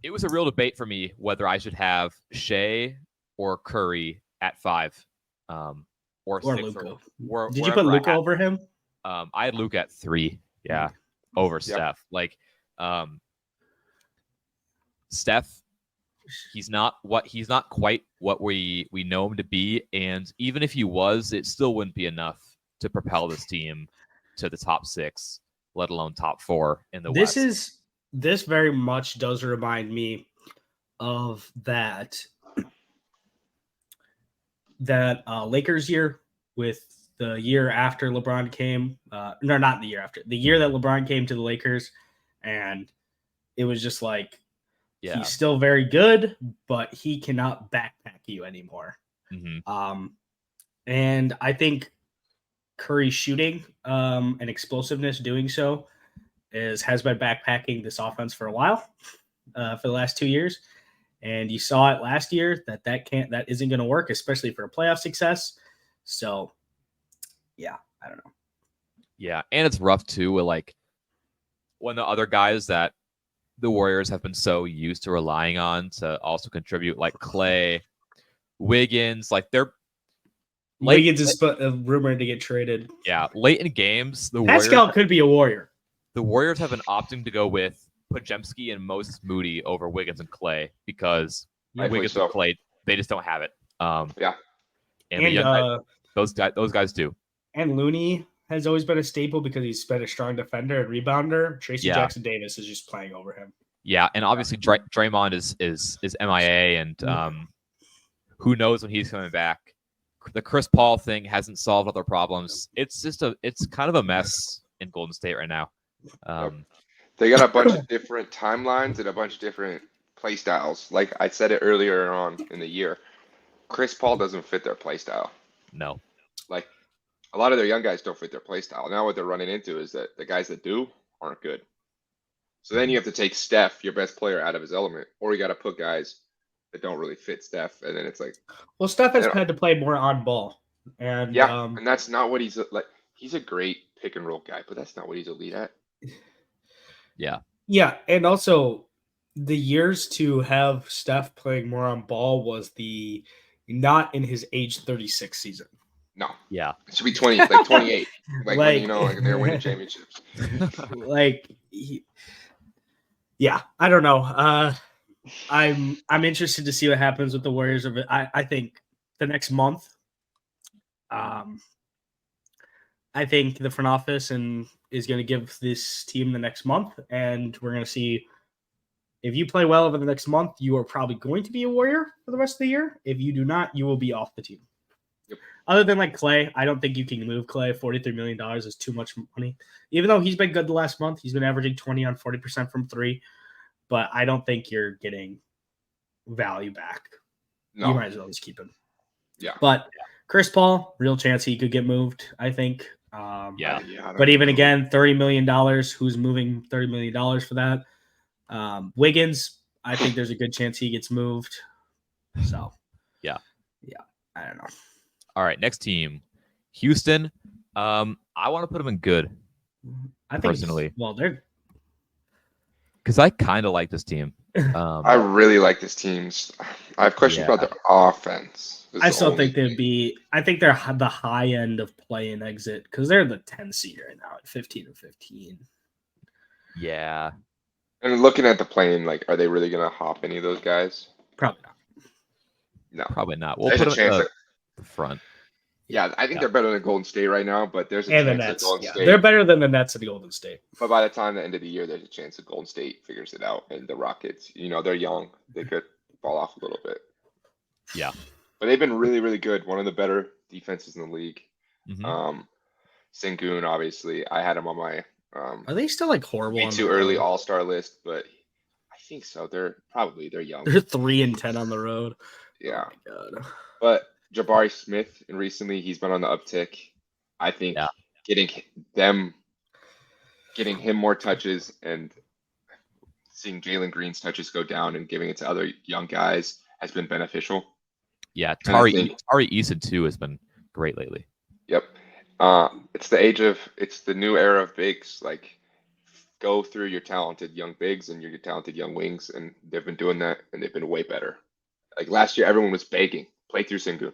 It was a real debate for me whether I should have Shea or Curry at 5, or Or 6, Luka. or Did you wherever put I Luka had- over him? I had Luke at 3, over Steph. Like, Steph he's not quite what we know him to be, and even if he was, it still wouldn't be enough to propel this team to the top 6, let alone top 4 in the West. This very much does remind me of that Lakers year with the year after LeBron came. No, not the year after. The year that LeBron came to the Lakers, and it was just like, he's still very good, but he cannot backpack you anymore. Mm-hmm. And I think Curry's shooting and explosiveness doing so has been backpacking this offense for a while, for the last 2 years. And you saw it last year that isn't going to work, especially for a playoff success. So, yeah, I don't know. Yeah, and it's rough too with like when the other guys that the Warriors have been so used to relying on to also contribute, like Clay, Wiggins, like they're Wiggins is rumored to get traded. Yeah, late in games, Pascal could be a Warrior. The Warriors have been opting to go with Podziemski and Moses Moody over Wiggins and Clay because Wiggins and Clay, they just don't have it. And those guys do. And Looney has always been a staple because he's been a strong defender and rebounder. Tracy Jackson Davis is just playing over him. Yeah, and obviously Draymond is MIA, and who knows when he's coming back. The Chris Paul thing hasn't solved other problems. It's kind of a mess in Golden State right now. They got a bunch of different timelines and a bunch of different play styles. Like I said it earlier on in the year, Chris Paul doesn't fit their play style. No. Like a lot of their young guys don't fit their play style. Now what they're running into is that the guys that do aren't good. So then you have to take Steph, your best player, out of his element, or you got to put guys that don't really fit Steph, and then it's like, well, Steph has had to play more on ball, and and that's not what he's like. He's a great pick and roll guy, but that's not what he's elite at. Yeah, and also the years to have Steph playing more on ball was the not in his age 36 season. No. Yeah. It should be 28. Like when, like they're winning championships. I don't know. I'm interested to see what happens with the Warriors of it. I think the next month, I think the front office is going to give this team the next month, and we're going to see if you play well over the next month, you are probably going to be a Warrior for the rest of the year. If you do not, you will be off the team. Yep. Other than like Clay, I don't think you can move Clay. $43 million is too much money. Even though he's been good the last month, he's been averaging 20 on 40% from 3. But I don't think you're getting value back. No. You might as well just keep him. Yeah. But Chris Paul, real chance he could get moved, I think. But even again, $30 million. Who's moving $30 million for that? Wiggins, I think there's a good chance he gets moved. So, yeah, I don't know. All right, next team, Houston. I want to put them in good. I think personally, they're because I kind of like this team. I really like this team. I have questions about their offense. I still think they'd be. I think they're the high end of play and exit because they're the 10 seed right now at 15-15. Yeah. And looking at the plane, like, are they really gonna hop any of those guys? Probably not. No, probably not. We'll put them at the front. Yeah, I think they're better than Golden State right now, but there's a chance the Nets. Golden State. They're better than the Nets and Golden State. But by the time the end of the year, there's a chance that Golden State figures it out, and the Rockets, they're young, they could fall off a little bit. Yeah, but they've been really, really good. One of the better defenses in the league. Mm-hmm. Sengun, obviously, I had him on my. Are they still like horrible? Too early All-Star list, but I think so. They're young. They're 3-10 on the road. Yeah. Oh my God. But Jabari Smith, and recently he's been on the uptick. I think getting him more touches and seeing Jalen Green's touches go down and giving it to other young guys has been beneficial. Yeah, Tari Eason too has been great lately. Yep. It's the new era of bigs. Like, go through your talented young bigs and your talented young wings, and they've been doing that, and they've been way better. Like last year, everyone was begging, play through Sengun.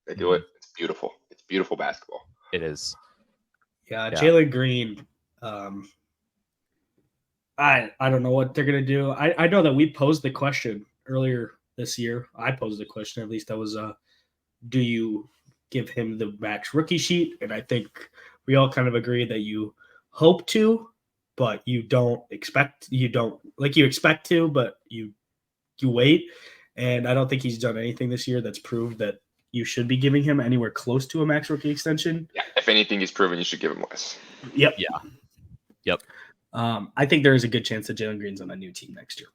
They do it. It's beautiful. It's beautiful basketball. It is. Yeah, Jalen Green. I don't know what they're gonna do. I know that we posed the question earlier this year. I posed the question, at least that was, do you give him the max rookie sheet? And I think we all kind of agree that you hope to, but you expect to, but you wait. And I don't think he's done anything this year that's proved that you should be giving him anywhere close to a max rookie extension. Yeah, if anything, he's proven you should give him less. Yep. Yeah. Yep. I think there is a good chance that Jalen Green's on a new team next year.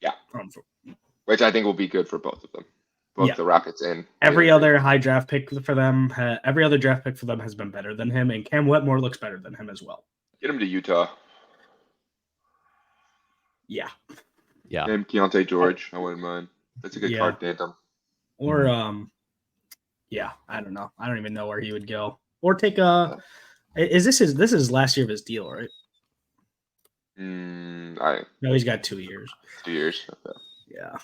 Yeah. For Which I think will be good for both of them. Both Yeah. the Rockets and every Jalen other high draft pick for them, every other draft pick for them has been better than him, and Cam Wetmore looks better than him as well. Green. Get him to Utah. Yeah. Yeah. And Keontae George, I wouldn't mind. That's a good Yeah. card tandem. Or yeah, I don't know. I don't even know where he would go. Or take a. This is last year of his deal, right? No, he's got 2 years. 2 years. Okay. Yeah.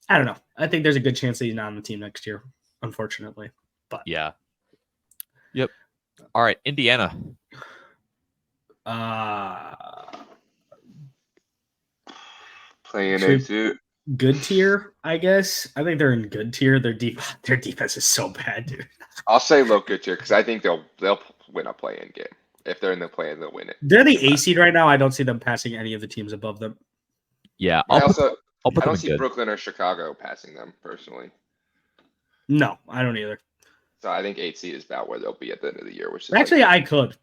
I don't know. I think there's a good chance that he's not on the team next year, unfortunately. But Yeah. Yep. All right, Indiana. Playing Should- into Good tier, I guess. I think they're in good tier. Their defense is so bad, dude. I'll say low good tier because I think they'll win a play-in game. If they're in the play-in, they'll win it. They're the A seed right now. I don't see them passing any of the teams above them. Yeah. I I'll put I them don't in see good. Brooklyn or Chicago passing them personally. No, I don't either. So I think 8 seed is about where they'll be at the end of the year. Which is Actually, I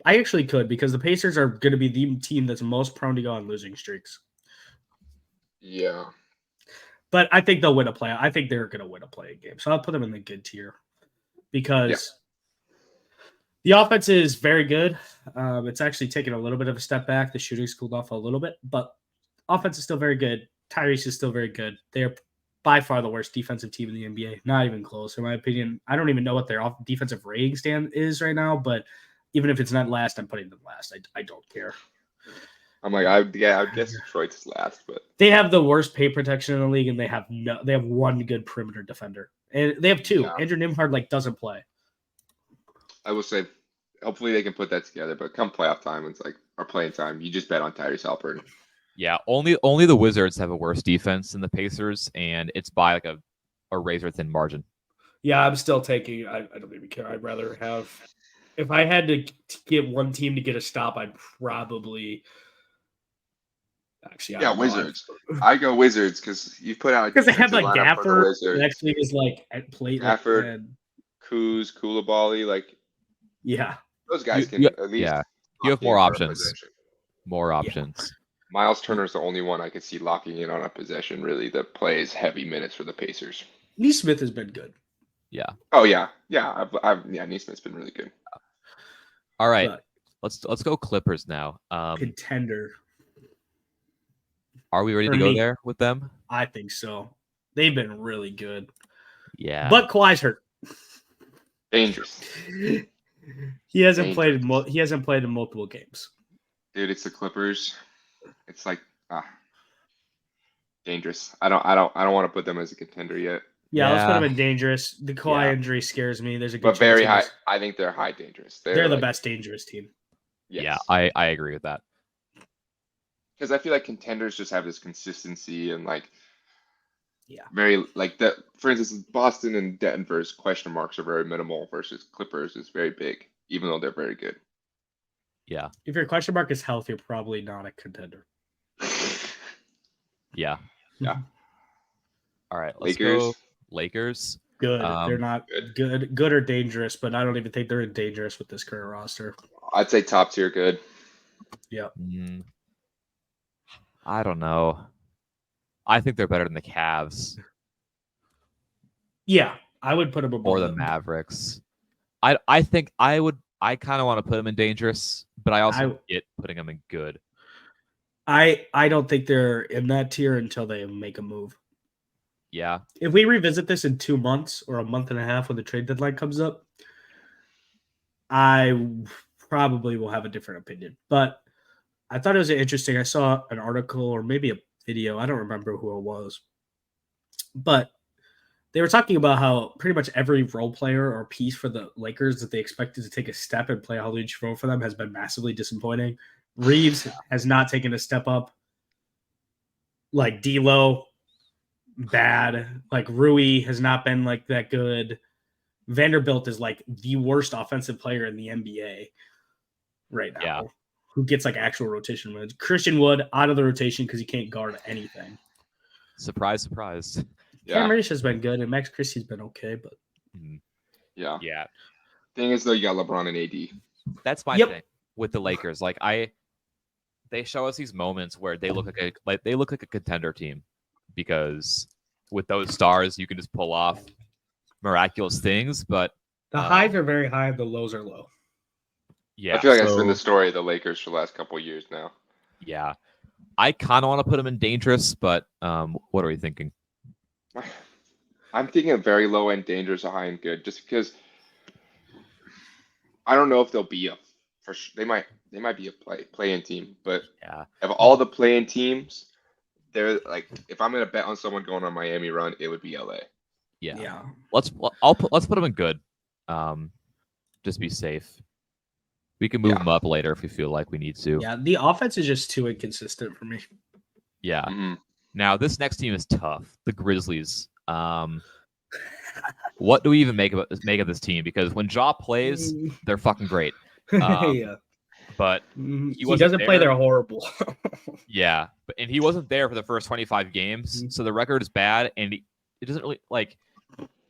actually could because the Pacers are going to be the team that's most prone to go on losing streaks. yeah. But I think they'll win a play. I think they're going to win a play game. So I'll put them in the good tier because the offense is very good. It's actually taken a little bit of a step back. The shooting's cooled off a little bit, but offense is still very good. Tyrese is still very good. They're by far the worst defensive team in the NBA. Not even close, in my opinion. I don't even know what their defensive rating stand is right now, but even if it's not last, I'm putting them last. I don't care. I'm like, I would guess Detroit's last, but They have the worst paint protection in the league, and they have one good perimeter defender, and they have 2. Yeah. Andrew Nembhard doesn't play. I will say, hopefully they can put that together. But come playoff time, it's like our playing time. You just bet on Tyrese Halliburton. Yeah. Only the Wizards have a worse defense than the Pacers, and it's by like a razor thin margin. Yeah, I'm still taking. I don't even care. I'd rather have. If I had to get one team to get a stop, I'd probably. Actually, I don't know. Wizards. I go Wizards because you put out Because they have defensive like lineup for the Gafford, Wizards. who actually is at plate. Gafford. And, Kuz, Koulibaly, like yeah, those guys You- can at least. yeah. You have lock more in for a options. possession. More options. Miles Turner's the only one I could see locking in on a possession really that plays heavy minutes for the Pacers. Neesmith has been good. Yeah. Oh yeah, Neesmith's been really good. All right. But Let's go Clippers now. contender, Are we ready for to go me. there with them? I think so. They've been really good, Yeah. but Kawhi's hurt. Dangerous, He hasn't played. He hasn't played in multiple games. dude. It's the Clippers. It's like dangerous. I don't want to put them as a contender yet, Yeah, let's put Yeah. him in dangerous. The Kawhi Yeah. injury scares me. There's a good but very chance high. I think they're high dangerous. They're the like, best dangerous team. Yeah, I agree with that. because I feel like contenders just have this consistency and like Yeah. very like that. For instance, Boston and Denver's question marks are very minimal versus Clippers is very big, even though they're very good. Yeah. If your question mark is health, you're probably not a contender. Yeah. Yeah. All right. Let's Lakers. go Lakers. Good. Um, They're not good or dangerous, but I don't even think they're dangerous with this current roster. I'd say top tier good. I don't know. I think they're better than the Cavs Yeah, I would put them above or the them. Mavericks. I think I kind of want to put them in dangerous, but I also get putting them in good. I don't think they're in that tier until they make a move. Yeah. If we revisit this in 2 months or a month and a half when the trade deadline comes up, I probably will have a different opinion. But I thought it was interesting. I saw an article or maybe a video. I don't remember who it was. But they were talking about how pretty much every role player or piece for the Lakers that they expected to take a step and play a huge role for them has been massively disappointing. Reeves has not taken a step up. Like D'Lo bad. Like Rui has not been like that good. Vanderbilt is like the worst offensive player in the NBA right now. Yeah. Who gets like actual rotation minutes. Christian Wood out of the rotation because he can't guard anything. Surprise, surprise. Cam Yeah, Reddish has been good, and Max Christie's been okay, but Mhm. yeah. Yeah, Thing is, though, you got LeBron and AD. that's my Yep. thing with the Lakers. Like they show us these moments where they look like a contender team because with those stars you can just pull off miraculous things. But the highs are very high, the lows are low. yeah, I feel like that's been the so- story of the Lakers for the last couple of years now. yeah. I kind of want to put them in dangerous, but what are we thinking? I'm thinking a very low end dangerous, a high end good, just because I don't know if they'll be they might be a play in team, but Yeah, of all the play in teams, they're like if I'm gonna bet on someone going on Miami run, it would be LA. yeah. Let's put them in good. Just be safe. We can move Yeah. them up later if we feel like we need to. Yeah, the offense is just too inconsistent for me. Yeah. Mhm. Now this next team is tough. The Grizzlies. What do we even make of this team? Because when Ja plays, they're fucking great. Yeah. But He wasn't doesn't play there. there horrible. yeah, and he wasn't there for the first 25 games, Mhm. so the record is bad, and it doesn't really like.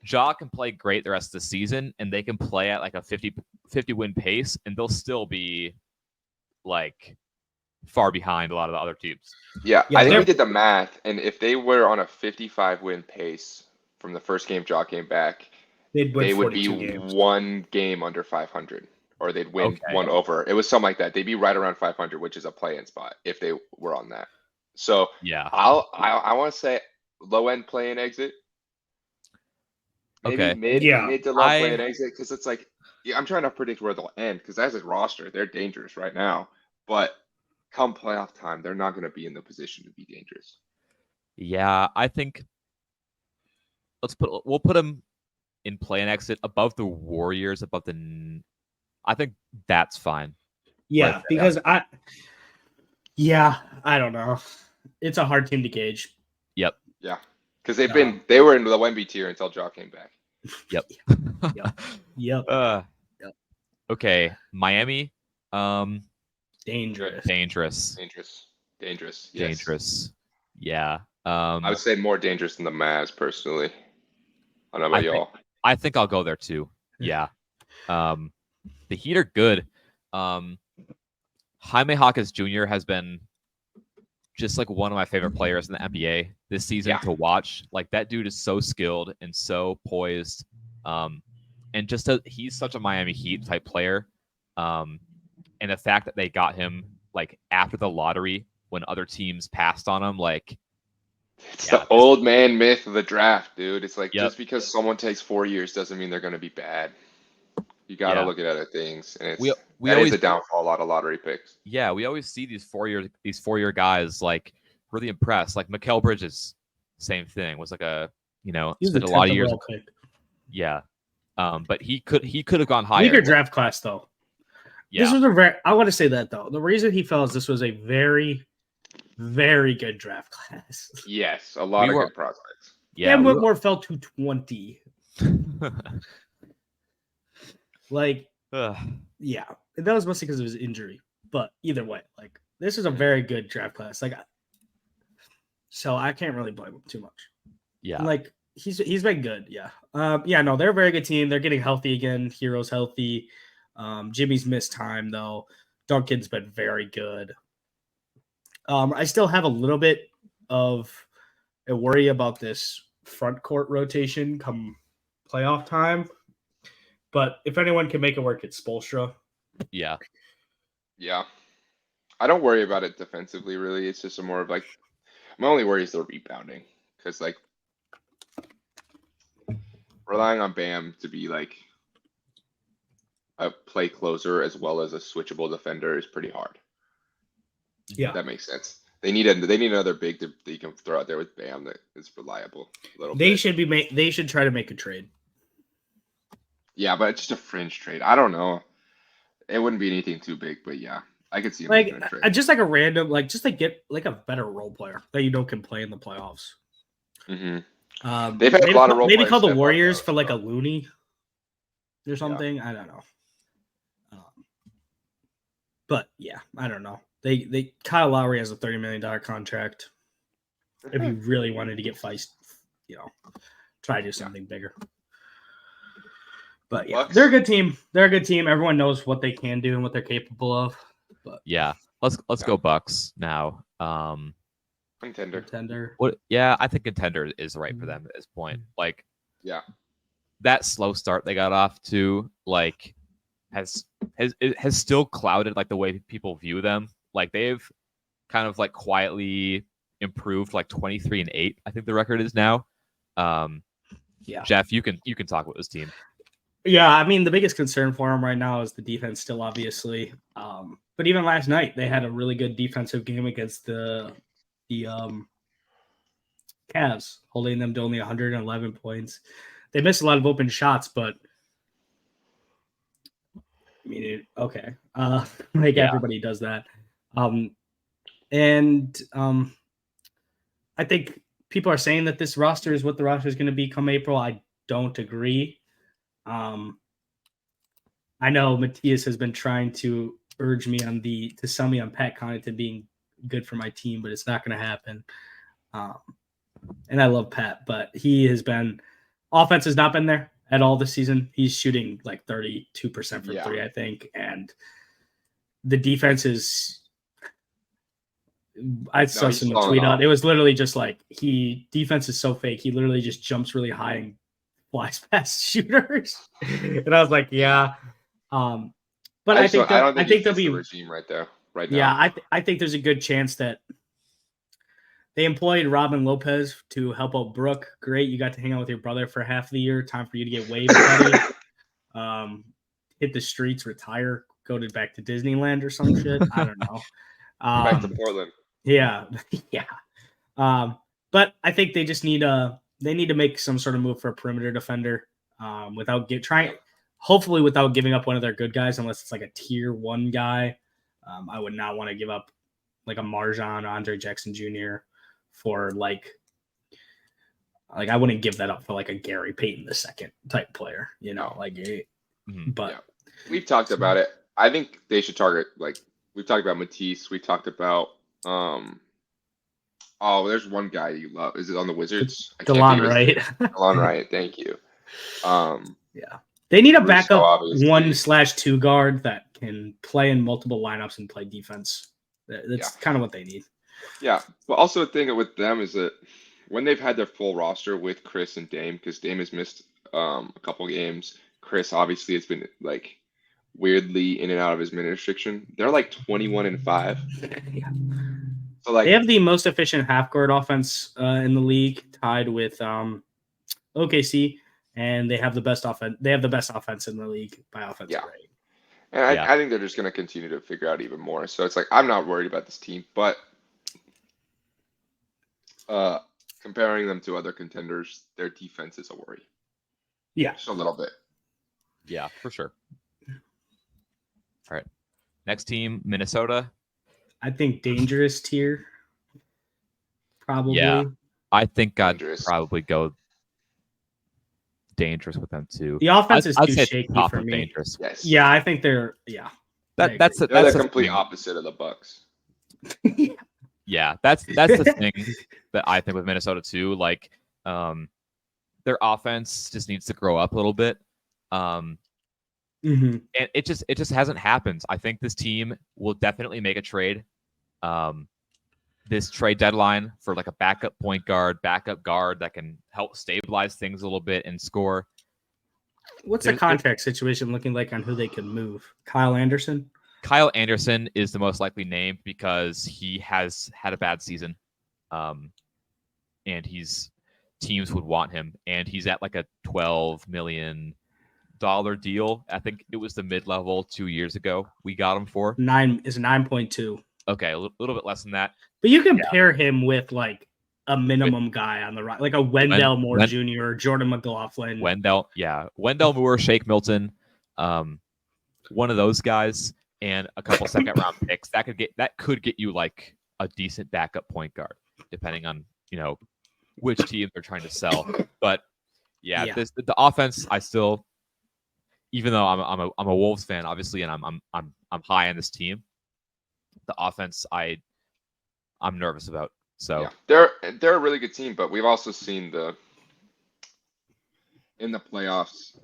Ja can play great the rest of the season, and they can play at like a 50 win pace, and they'll still be like far behind a lot of the other teams. Yeah, Yeah, I think they're- we did the math, and if they were on a 55 win pace from the first game Ja came back, They'd win they would be 42 games. one game under 500, or they'd win Okay. one over. It was something like that. They'd be right around 500, which is a play-in spot if they were on that. So Yeah. I want to say low end play-in exit. Maybe Okay. mid to low I- play-in exit because it's like I'm trying to predict where they'll end because as a roster, they're dangerous right now. But come playoff time, they're not going to be in the position to be dangerous. Yeah, I think we'll put them in play and exit above the Warriors, above the. I think that's fine. Yeah, Right, because I don't know. It's a hard team to gauge. Yeah, because Yeah. they were in the Wemby tier until Ja came back. Yep. Uh, Yep. Okay, Miami. Dangerous. Dangerous. Dangerous. Yes. Dangerous. Yeah. I would say more dangerous than the Mavs personally. I don't know about I think- y'all. I think I'll go there too. Yeah. The Heat are good. Jaime Hawkins Jr. has been just like one of my favorite players in the NBA this season Yeah. to watch. Like that dude is so skilled and so poised. And just he's such a Miami Heat type player. And the fact that they got him like after the lottery when other teams passed on him, like It's Yeah, the old man myth of the draft, dude. It's like Yep. just because someone takes 4 years doesn't mean they're going to be bad. You got to Yeah. look at other things, and we that always is a downfall. A lot of lottery picks. yeah, we always see these 4-year guys like really impressed. Like Mikal Bridges, same thing. Was like He was the spent a lot 10th of years. overall pick. Yeah. But he could have gone higher. Weaker draft class though. Yeah. This was a very. I want to say that though. The reason he fell is this was a very, very good draft class. Yes, a lot We of were- good prospects. yeah. Cam we were- Whitmore fell to 20. Like, Ugh. yeah, that was mostly because of his injury. But either way, like this is a very good draft class. Like, so I can't really blame him too much. yeah. Like he's been good. Yeah. No, they're a very good team. They're getting healthy again. Hero's healthy. Jimmy's missed time though. Duncan's been very good. I still have a little bit of a worry about this front court rotation come playoff time. But if anyone can make it work, it's Spoelstra. Yeah. Yeah, I don't worry about it defensively. Really, it's just a more of like my only worry is the rebounding because like relying on Bam to be like a play closer as well as a switchable defender is pretty hard. Yeah. That makes sense. They need another big that you can throw out there with Bam that is reliable a little They bit. should try to make a trade. Yeah, but it's just a fringe trade. I don't know. It wouldn't be anything too big, but yeah, I could see him Like making a trade. just like a random, like just like get like a better role player that you know can play in the playoffs. hmm They've had a Maybe lot of role maybe players call the step up, Warriors though, for like so. a Looney or something. I don't know. But yeah, I don't know. They Kyle Lowry has a $30 million contract. If you really wanted to get feist, try to do something bigger. But yeah, Bucks? they're a good team. They're a good team. Everyone knows what they can do and what they're capable of. But Yeah. Let's go Bucks now. Contender. contender. What? Yeah, I think contender is right for them at this point. Like Yeah. that slow start they got off to, like, has still clouded like the way people view them. Like they've kind of like quietly improved, like 23-8. I think the record is now. Yeah. Jeff, you can talk about this team. Yeah, I mean the biggest concern for them right now is the defense still, obviously. But even last night they had a really good defensive game against the Cavs, holding them to only 111 points. They missed a lot of open shots, but I mean, okay. Like Yeah. everybody does that. I think people are saying that this roster is what the roster is going to be come April. I don't agree. I know Matthias has been trying to urge me to sell me on Pat Connaughton being good for my team, but it's not going to happen. And I love Pat, but offense has not been there at all this season. He's shooting like 32% from three, I think. And the defense is, I saw someone tweet out, it was literally just like, defense is so fake. He literally just jumps really high and flies past shooters. And I was like, yeah. But I think there'll be the regime right there, right now. Yeah, I think there's a good chance that they employed Robin Lopez to help out Brooke. Great, you got to hang out with your brother for half the year. Time for you to get waived, buddy. Hit the streets, retire, back to Disneyland or some shit. I don't know. Back to Portland. Yeah, yeah. But I think they just need to make some sort of move for a perimeter defender. Hopefully without giving up one of their good guys, unless it's like a tier 1 guy. I would not want to give up like a Marjan, Andre Jackson Jr. for like I wouldn't give that up for like a Gary Payton II type player, but we've talked about it. I think they should target, like, we've talked about Matisse. We talked about, there's one guy you love. Is it on the Wizards? DeLon Wright. DeLon Wright. Thank you. Yeah. They need a backup 1/2 guard that can play in multiple lineups and play defense. That's kind of what they need. Yeah. But also the thing with them is that when they've had their full roster with Chris and Dame, because Dame has missed a couple games, Chris obviously has been like weirdly in and out of his minute restriction. They're like 21-5. Yeah. So like they have the most efficient half-court offense in the league, tied with OKC, and they have the best offense. They have the best offense in the league by offensive rating. And I think they're just going to continue to figure out even more. So it's like I'm not worried about this team, but comparing them to other contenders, their defense is a worry. Yeah, just a little bit. Yeah, for sure. All right, next team, Minnesota. I think dangerous tier. Probably. Yeah, I think I'd probably go dangerous with them too. The offense is too shaky for me. Dangerous. Yes. Yeah, I think they're that's the complete opposite of the Bucks. Yeah, that's the thing that I think with Minnesota too. Like, their offense just needs to grow up a little bit. And it just hasn't happened. I think this team will definitely make a trade. This trade deadline for like a backup point guard, backup guard that can help stabilize things a little bit and score. What's the contract situation looking like on who they can move? Kyle Anderson? Kyle Anderson is the most likely name because he has had a bad season. And teams would want him. And he's at like a $12 million deal. I think it was the mid-level 2 years ago we got him for. 9.2. Okay, a little bit less than that. But you can pair him with like a minimum guy on the right, like a Wendell Moore Jr. or Jordan McLaughlin. Wendell Moore, Shake Milton, one of those guys, and a couple second round picks. That could get you like a decent backup point guard, depending on which team they're trying to sell. But yeah, Yeah. the offense, I still, even though I'm a Wolves fan, obviously, and I'm high on this team, the offense I'm nervous about. So Yeah, they're a really good team, but we've also seen in the playoffs,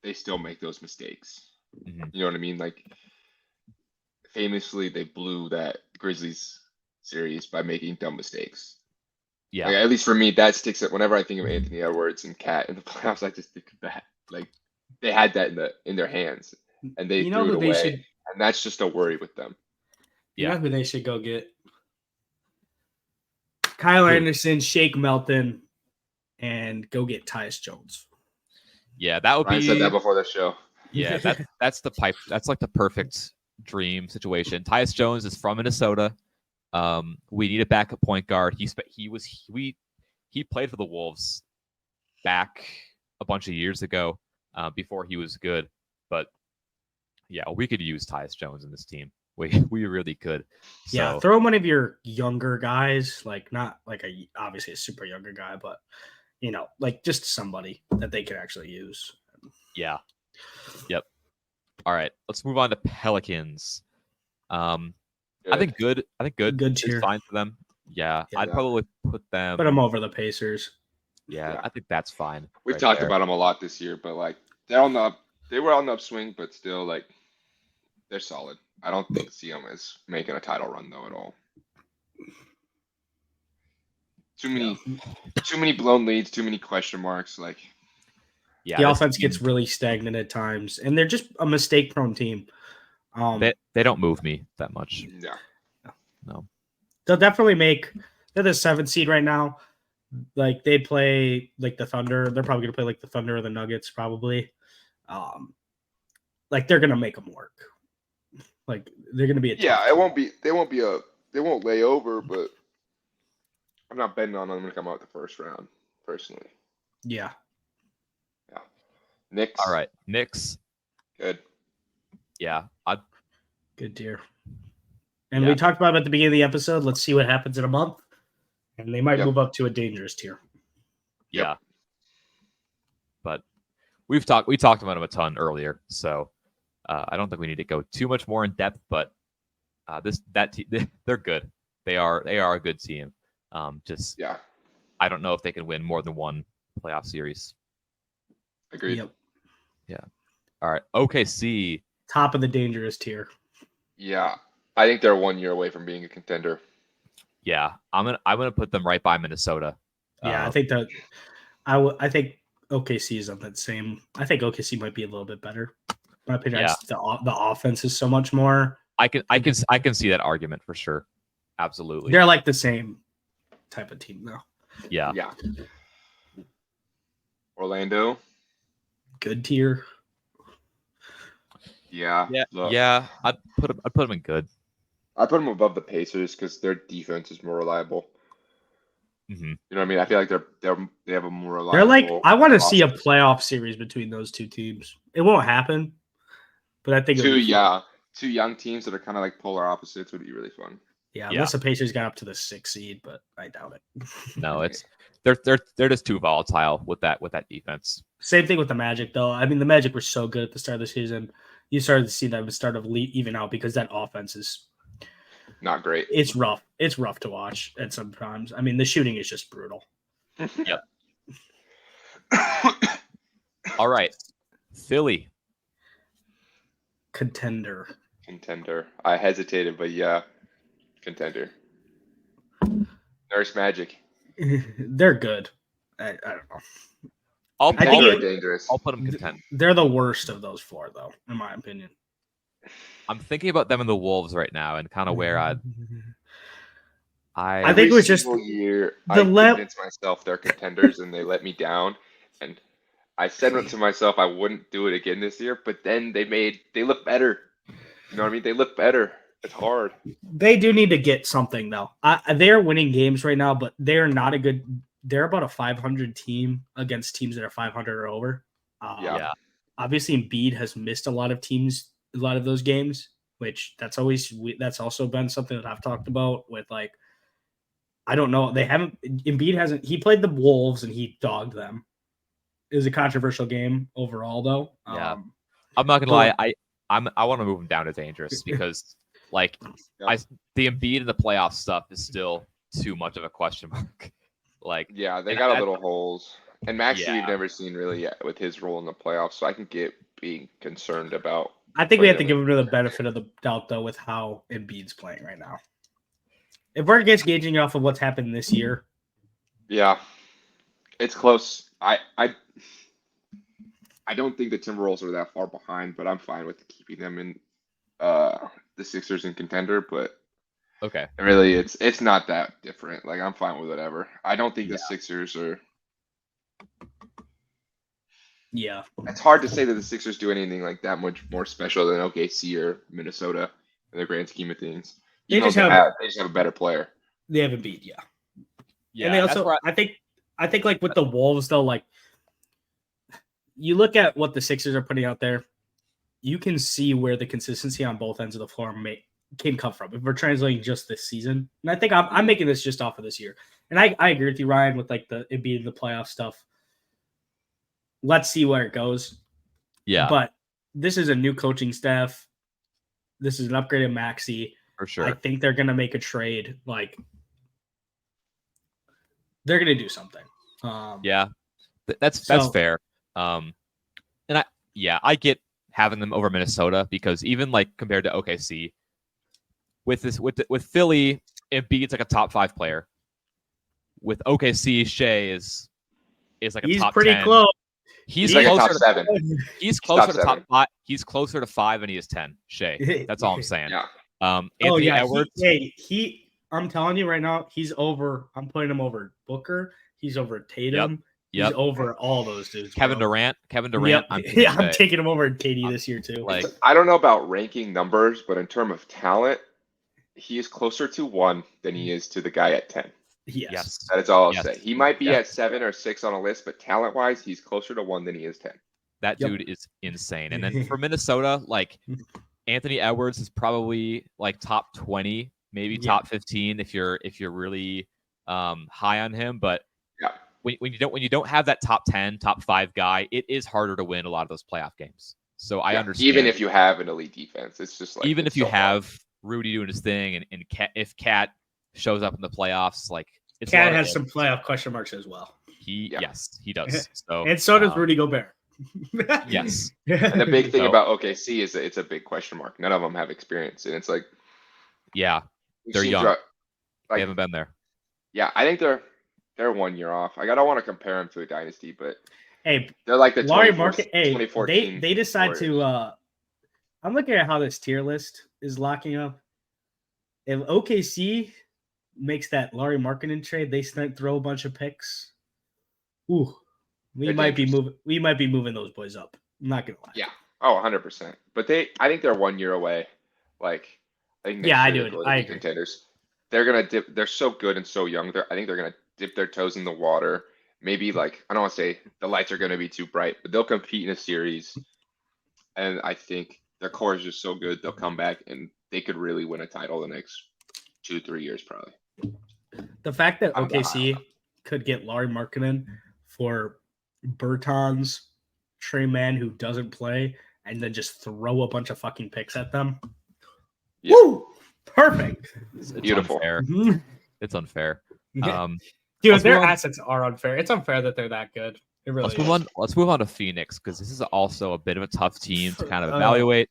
they still make those mistakes. mhm. You know what I mean? Like famously, they blew that Grizzlies series by making dumb mistakes. Yeah, Like, at least for me, that sticks out. Whenever I think of Anthony Edwards and Cat in the playoffs, I just think of that. Like they had that in their hands, and they You know threw it who they away, should. and that's just a worry with them. You Yeah. know who they should go get? Kyle Who? Anderson, Shake Melton, and go get Tyus Jones. yeah, that would Ryan be. said that before the show. Yeah, that's the pipe. That's like the perfect dream situation. Tyus Jones is from Minnesota. We need a backup point guard. He played for the Wolves back a bunch of years ago, before he was good. But yeah, we could use Tyus Jones in this team. We really could. Yeah, So, throw one of your younger guys, like not like obviously a super younger guy, but like just somebody that they could actually use. yeah. Yep. All right, let's move on to Pelicans. I think good. Good is tier. fine for them. Yeah, Yeah. I'd probably put them. Put them over the Pacers. Yeah, I think that's fine. We've right talked there. about them a lot this year, but like they were on the upswing, but still like they're solid. I don't see them as making a title run though at all. Too many blown leads, too many question marks. Like Yeah, The this offense team, gets really stagnant at times, and they're just a mistake-prone team. they don't move me that much. yeah, No. They'll definitely make. They're the 7th seed right now. Like they play like the Thunder. They're probably gonna play like the Thunder or the Nuggets, probably. Like they're gonna make them work. Like they're gonna be a yeah. tough It team. won't be. They won't lay over, but I'm not betting on them to come out the first round personally. Yeah. Knicks. All right, Knicks. Good. Yeah, Good tier. And Yeah. we talked about it at the beginning of the episode. Let's see what happens in a month. And they might Yep. move up to a dangerous tier. yeah. But we talked about them a ton earlier, so I don't think we need to go too much more in depth. But they're good. They are a good team. Just Yeah. I don't know if they can win more than one playoff series. Agreed. Yep. All right, OKC. Top of the dangerous tier. Yeah. I think they're 1 year away from being a contender. Yeah, I'm gonna put them right by Minnesota. Yeah, I think that I think OKC is on that same. I think OKC might be a little bit better. In my opinion, Yeah. the offense is so much more. I can see that argument for sure. Absolutely. They're like the same type of team though. Yeah. Yeah. Orlando. Good tier. Yeah. Yeah. Look, Yeah. I'd put them in good. I put them above the Pacers because their defense is more reliable. Hmm. You know what I mean? I feel like they have a more reliable. They're like I want to see a offense. playoff series between those two teams. It won't happen, but I think it would be fun. Two young teams that are kind of like polar opposites would be really fun. Yeah, Yeah. unless the Pacers got up to the 6th seed, but I doubt it. No, it's they're just too volatile with that defense. Same thing with the Magic, though. I mean, the Magic were so good at the start of the season. You started to see them start of even out because that offense is Not great. it's rough. It's rough to watch at sometimes. I mean, the shooting is just brutal. All right, Philly. Contender. Contender. I hesitated, but yeah, contender. Nurse Magic. They're good. I don't know. I'll I think Contender it- are dangerous. I'll put them content. They're the worst of those 4, though, in my opinion. I'm thinking about them and the Wolves right now, and kind of where I I think it was just single year the I le- convinced myself they're contenders and they let me down. And I said to myself I wouldn't do it again this year, but then they look better. You know what I mean? They look better. It's hard. they do need to get something, though. They're winning games right now, but they're not a good. They're about a 500 team against teams that are 500 or over. Yeah. yeah. Obviously, Embiid has missed a lot of those games, which that's also been something that I've talked about with like I don't know. They haven't. Embiid hasn't. He played the Wolves and he dogged them. It was a controversial game overall, though. Yeah. I'm not gonna lie. I want to move him down to dangerous because like the Embiid in the playoff stuff is still too much of a question mark. Like they got a little holes. And Maxey, we've never seen really yet with his role in the playoffs, so I can get being concerned about. I think we have to give him the benefit of the doubt, though, with how Embiid's playing right now. If we're just gauging off of what's happened this year, it's close. I don't think the Timberwolves are that far behind, but I'm fine with keeping them in the Sixers in contender. But okay, really, it's not that different. Like I'm fine with whatever. I don't think the Sixers are. Yeah, it's hard to say that the Sixers do anything like that much more special than OKC or Minnesota in the grand scheme of things. They just have a better player. They have Embiid, yeah. Yeah, and they also, I think like with the Wolves though, like you look at what the Sixers are putting out there, you can see where the consistency on both ends of the floor can come from. If we're translating just this season, and I think I'm making this just off of this year, and I agree with you, Ryan, with like the Embiid in the playoff stuff. Let's see where it goes. Yeah. But this is a new coaching staff. This is an upgraded Maxey. For sure. I think they're going to make a trade. Like, they're going to do something. That's fair. And I get having them over Minnesota because even like compared to OKC, with Philly, Embiid's like a top 5 player. With OKC, Shea is like a top 10. He's pretty close. He's like closer a top 7. He's closer to top 5. He's closer to 5 than he is 10. Shea. That's all I'm saying. Yeah. Anthony Edwards. I'm telling you right now, he's over. I'm putting him over Booker. He's over Tatum. Yep. He's over all those dudes. Kevin Durant. Yep. I'm taking him over KD this year too. Like I don't know about ranking numbers, but in terms of talent, he is closer to 1 than he is to the guy at 10. Yes. That is all I'll say. He might be at 7 or 6 on a list, but talent-wise, he's closer to 1 than he is 10. That dude is insane. And then for Minnesota, like Anthony Edwards is probably like top 20, maybe top 15 if you're really high on him. But when you don't have that top 10, top 5 guy, it is harder to win a lot of those playoff games. So I understand. Even if you have an elite defense, it's just like even if you have Rudy doing his thing and if Cat shows up in the playoffs, like Cat has some playoff question marks as well. Yes, he does. So and so does Rudy Gobert. Yes. And the big thing about OKC is that it's a big question mark. None of them have experience, and it's like, they're young. They haven't been there. Yeah, I think they're 1 year off. I don't want to compare them to a dynasty, but hey, they're like the Larry Market. Hey, 2014. They decide Warriors. to. I'm looking at how this tier list is locking up. If OKC makes that Larry Markkinen trade, they throw a bunch of picks. Ooh, we might be moving those boys up. I'm not gonna lie. Yeah. Oh, 100%. But I think they're 1 year away. Like, I think I do. I agree. Contenders. They're gonna dip. They're so good and so young. I think they're gonna dip their toes in the water. Maybe like I don't want to say the lights are gonna be too bright, but they'll compete in a series. And I think their core is just so good. They'll come back and they could really win a title the next 2-3 years, probably. The fact that OKC could get Larry Markkinen for Bertans, Trey Mann, who doesn't play, and then just throw a bunch of fucking picks at them. Yeah. Woo! Perfect. It's beautiful. Unfair. It's unfair. Dude, their assets are unfair. It's unfair that they're that good. It really Let's move on to Phoenix because this is also a bit of a tough team to kind of evaluate.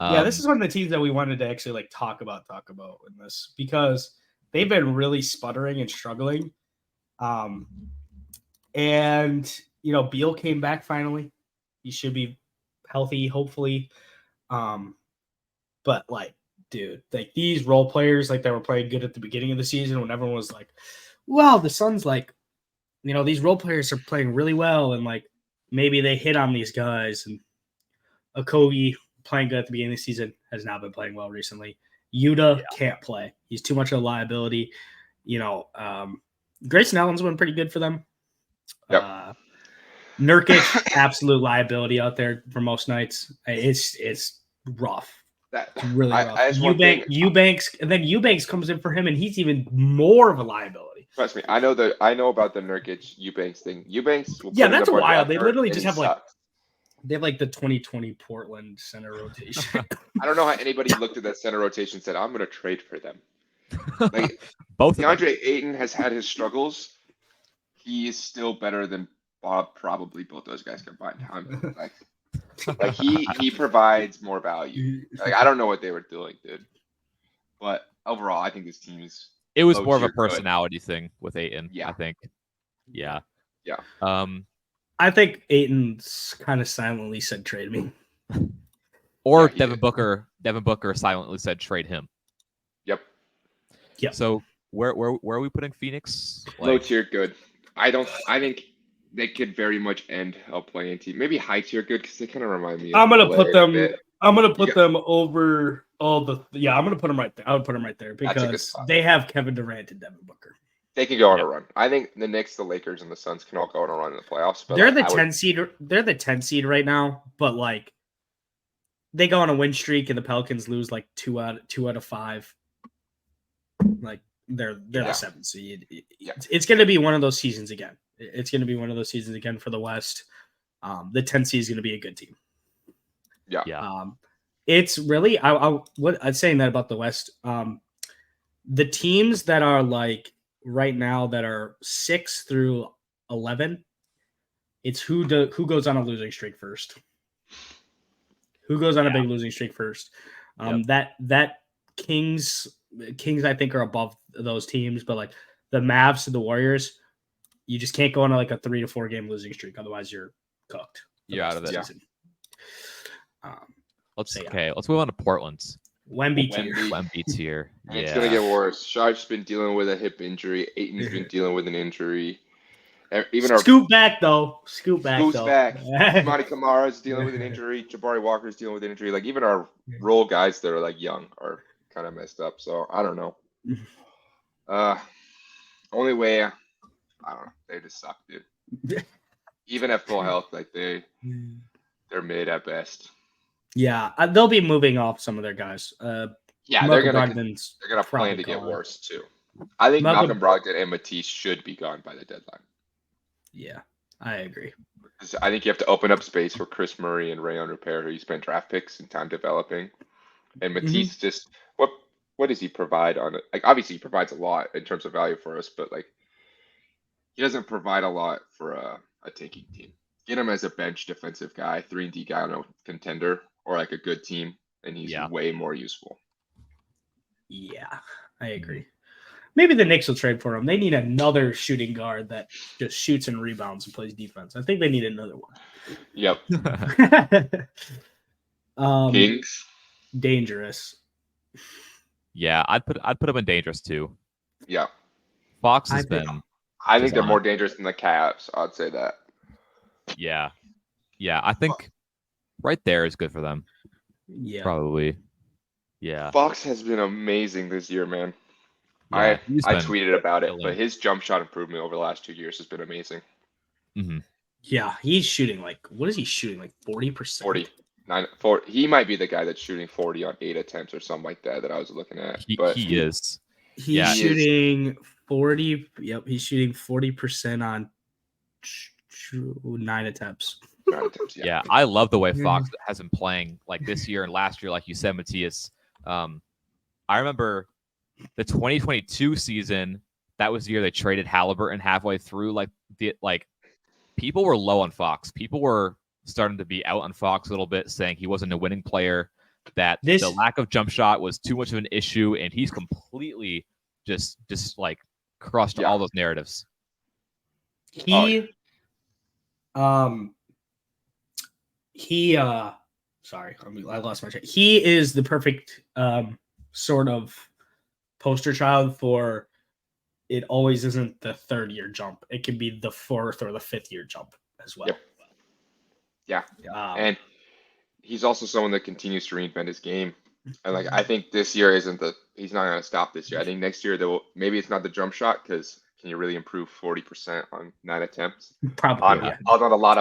This is one of the teams that we wanted to actually like talk about in this because they've been really sputtering and struggling. And Beal came back finally. He should be healthy, hopefully. But like, dude, like these role players, like that were playing good at the beginning of the season when everyone was like, "Wow, the Suns like, these role players are playing really well," and like maybe they hit on these guys. And Okogie playing good at the beginning of the season has not been playing well recently. Yuta can't play. He's too much of a liability. Grayson Allen's been pretty good for them. Yep. Nurkic, absolute liability out there for most nights. It's rough. That It's really rough. that's one thing. Eubanks, and then Eubanks comes in for him, and he's even more of a liability. Trust me, I know about the Nurkic Eubanks thing. Eubanks will Yeah, put in that's a bunch of wild. They effort, literally and just he have like sucks. they have like the 2020 Portland center rotation. I don't know how anybody looked at that center rotation and said, "I'm going to trade for them." Like Both of them. DeAndre Ayton has had his struggles. He is still better than probably both those guys combined. Like he provides more value. Like I don't know what they were doing, dude. But overall, I think this team is It was low more of a tier good. personality thing with Ayton, Yeah. I think. Yeah. Yeah. I think Ayton's kind of silently said trade me. Or Yeah, he Devin did. Booker silently said trade him. Yep. Yep. So where are we putting Phoenix? Low tier good. I think they could very much end a playing team. Maybe high tier good because they kind of remind me. I'm of gonna put LA a them. bit. I'm gonna put You them over all the. Yeah, I'm gonna put them right there. I would put them right there That's a good because spot. they have Kevin Durant and Devin Booker. They can go on Yeah. a run. I think the Knicks, the Lakers, and the Suns can all go on a run in the playoffs. But They're like, the I would- 10 seed. They're the 10 seed right now, but like they go on a win streak and the Pelicans lose like two out of 5. Like they're Yeah. the 7th seed. Yeah. It's going to be one of those seasons again. It's going to be one of those seasons again for the West. The 10 seed is going to be a good team. Yeah. It's really what I'm saying that about the West. The teams that are like right now that are 6 through 11, it's who goes on a losing streak first. Who goes on a big losing streak first? That Kings I think are above those teams, but like the Mavs and the Warriors, you just can't go on like a 3 to 4 game losing streak, otherwise you're cooked. You're out of the it. season. Let's So, yeah. okay. Let's move on to Portland's Wemby tier. Wemby tier. And it's gonna get worse. Sharp's been dealing with a hip injury. Aiton's been dealing with an injury. Even our Scoot back though. Scoot back Scoot's though. back. Monty Kamara's dealing with an injury. Jabari Walker's dealing with an injury. Like even our role guys that are like young are kind of messed up. So I don't know. Only way I don't know. They just suck, dude. Even at full health, like they're mid at best. Yeah, they'll be moving off some of their guys. Yeah, Malcolm they're gonna Brogdon's plan probably to get gone. worse too. I think Malcolm- Malcolm Brogdon and Matisse should be gone by the deadline. Yeah, I agree. 'Cause I think you have to open up space for Chris Murray and Rayon Repair, who you spent draft picks and time developing. And Matisse just what does he provide on it? Like obviously he provides a lot in terms of value for us, but like he doesn't provide a lot for a tanking team. Get him as a bench defensive guy, 3-and-D guy on a contender or like a good team, and he's way more useful. Yeah, I agree. Maybe the Knicks will trade for him. They need another shooting guard that just shoots and rebounds and plays defense. I think they need another one. Yep. Kings. Dangerous. Yeah, I'd put him in dangerous too. Yeah. Fox has I think- been. I think they're Design. more dangerous than the Cavs. I'd say that. Yeah. I think right there is good for them. Yeah. Probably. Yeah. Fox has been amazing this year, man. Yeah, he's I been tweeted about it, killing. but his jump shot improvement over the last 2 years has been amazing. Mhm. Yeah, he's shooting like what is he shooting? Like 40%? 40. He might be the guy that's shooting 40 on 8 attempts or something like that I was looking at. But He is. He's Yeah. He is. shooting 40. Yep, he's shooting 40% on 9 attempts. 9 attempts, Yeah, I love the way Mhm. Fox has been playing like this year and last year, like you said, Matthias. I remember the 2022 season. That was the year they traded Halliburton halfway through. People were low on Fox. People were starting to be out on Fox a little bit, saying he wasn't a winning player. That This- the lack of jump shot was too much of an issue, and he's completely just like crushed Yeah. all those narratives. He sorry, I lost my train. He is the perfect sort of poster child for it always isn't the 3rd year jump. It can be the 4th or the 5th year jump as well. Yep. Yeah. And he's also someone that continues to reinvent his game. And like I think this year he's not going to stop this year. I think next year maybe it's not the jump shot because can you really improve 40% on 9 attempts? Probably. On a lot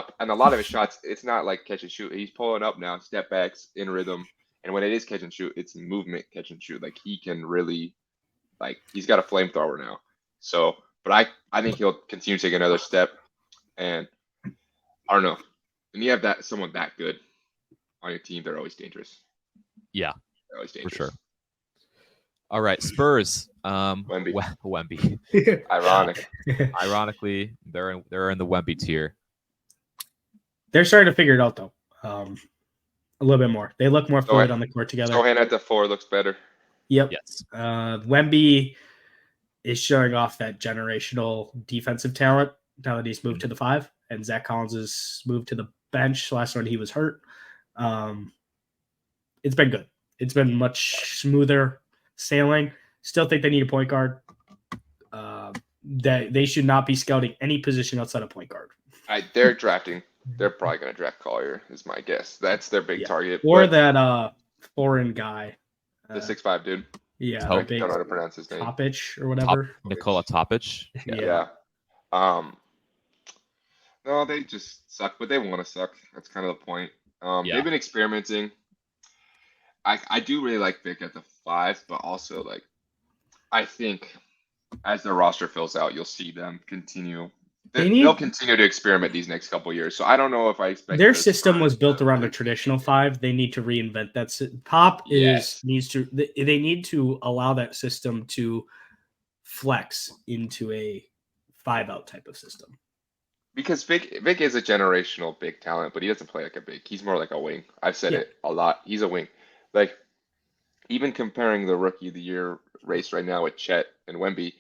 of his shots, it's not like catch and shoot. He's pulling up now, step backs in rhythm, And when it is catch and shoot, it's movement catch and shoot. Like he can really, like he's got a flamethrower now. So, but I think he'll continue to take another step. And I don't know. When you have someone that good on your team, they're always dangerous. Yeah, They're always for dangerous. sure. All right, Spurs. Wemby. Wemby. Ironic. Ironically, they're in the Wemby tier. They're starting to figure it out though. A little bit more. They look more fluid on the court together. Sohan at the 4 looks better. Yep. Yes. Wemby is showing off that generational defensive talent now that he's moved to the 5, and Zach Collins has moved to the bench. Last one he was hurt. It's been good. It's been much smoother sailing. Still think they need a point guard. That they should not be scouting any position outside of point guard. They're drafting. They're probably going to draft Collier, is my guess. That's their big target. Or that foreign guy. The 6'5" dude. Yeah. I don't know how to pronounce his name. Topic or whatever. Nikola Topic. Yeah. No, they just suck, but they want to suck. That's kind of the point. They've been experimenting. I do really like Vic at the 5, but also like I think as their roster fills out, you'll see them continue. They'll continue to experiment these next couple years. So I don't know if I expect their system was built around a traditional 5. They need to reinvent that. Pop needs to. They need to allow that system to flex into a 5-out type of system. Because Vic is a generational big talent, but he doesn't play like a big. He's more like a wing. I've said it a lot. He's a wing. Like even comparing the rookie of the year race right now with Chet and Wemby,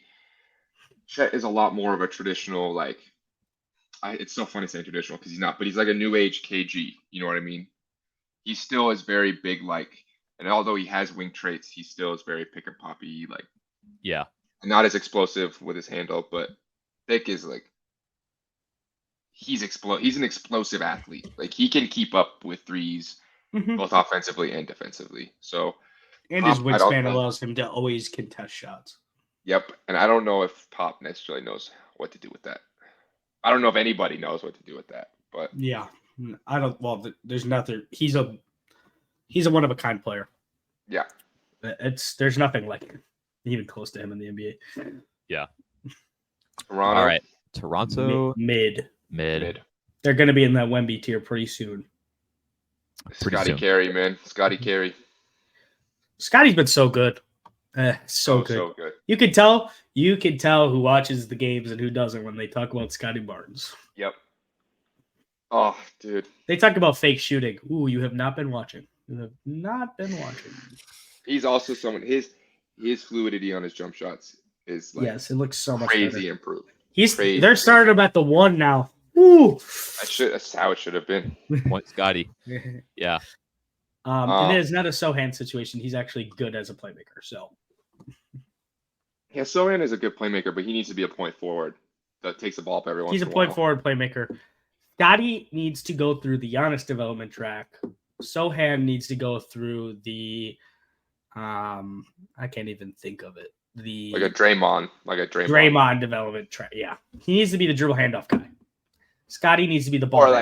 Chet is a lot more of a traditional, like, it's so funny saying traditional because he's not, but he's like a new age KG. You know what I mean? He still is very big, like, and although he has wing traits, he still is very pick and poppy, like, not as explosive with his handle, but Vic is like, he's an explosive athlete. Like, he can keep up with threes, both offensively and defensively. So, and his wingspan allows him to always contest shots. Yep, and I don't know if Pop necessarily knows what to do with that. I don't know if anybody knows what to do with that, but yeah, I don't. Well, there's nothing. He's a one of a kind player. Yeah, there's nothing like him, even close to him in the NBA. Yeah. Toronto. All right, Toronto mid. They're going to be in that Wemby tier pretty soon. Scotty Carey, man, Scotty Carey. Scotty's been so good. So good. So good. You can tell who watches the games and who doesn't when they talk about Scotty Barnes. Yep. Oh, dude. They talk about fake shooting. Ooh, you have not been watching. You have not been watching. He's also someone. His fluidity on his jump shots is like it looks so much crazy better. improved. They're starting him at the 1 now. Ooh. That's how it should have been. Point Scotty. Yeah. And it is not a Sohan situation. He's actually good as a playmaker. So. Yeah, Sohan is a good playmaker, but he needs to be a point forward that takes the ball up every once in a while. He's a point forward playmaker. Scotty needs to go through the Giannis development track. Sohan needs to go through the I can't even think of it. Like a Draymond development track. Yeah. He needs to be the dribble handoff guy. Scotty needs to be the ball.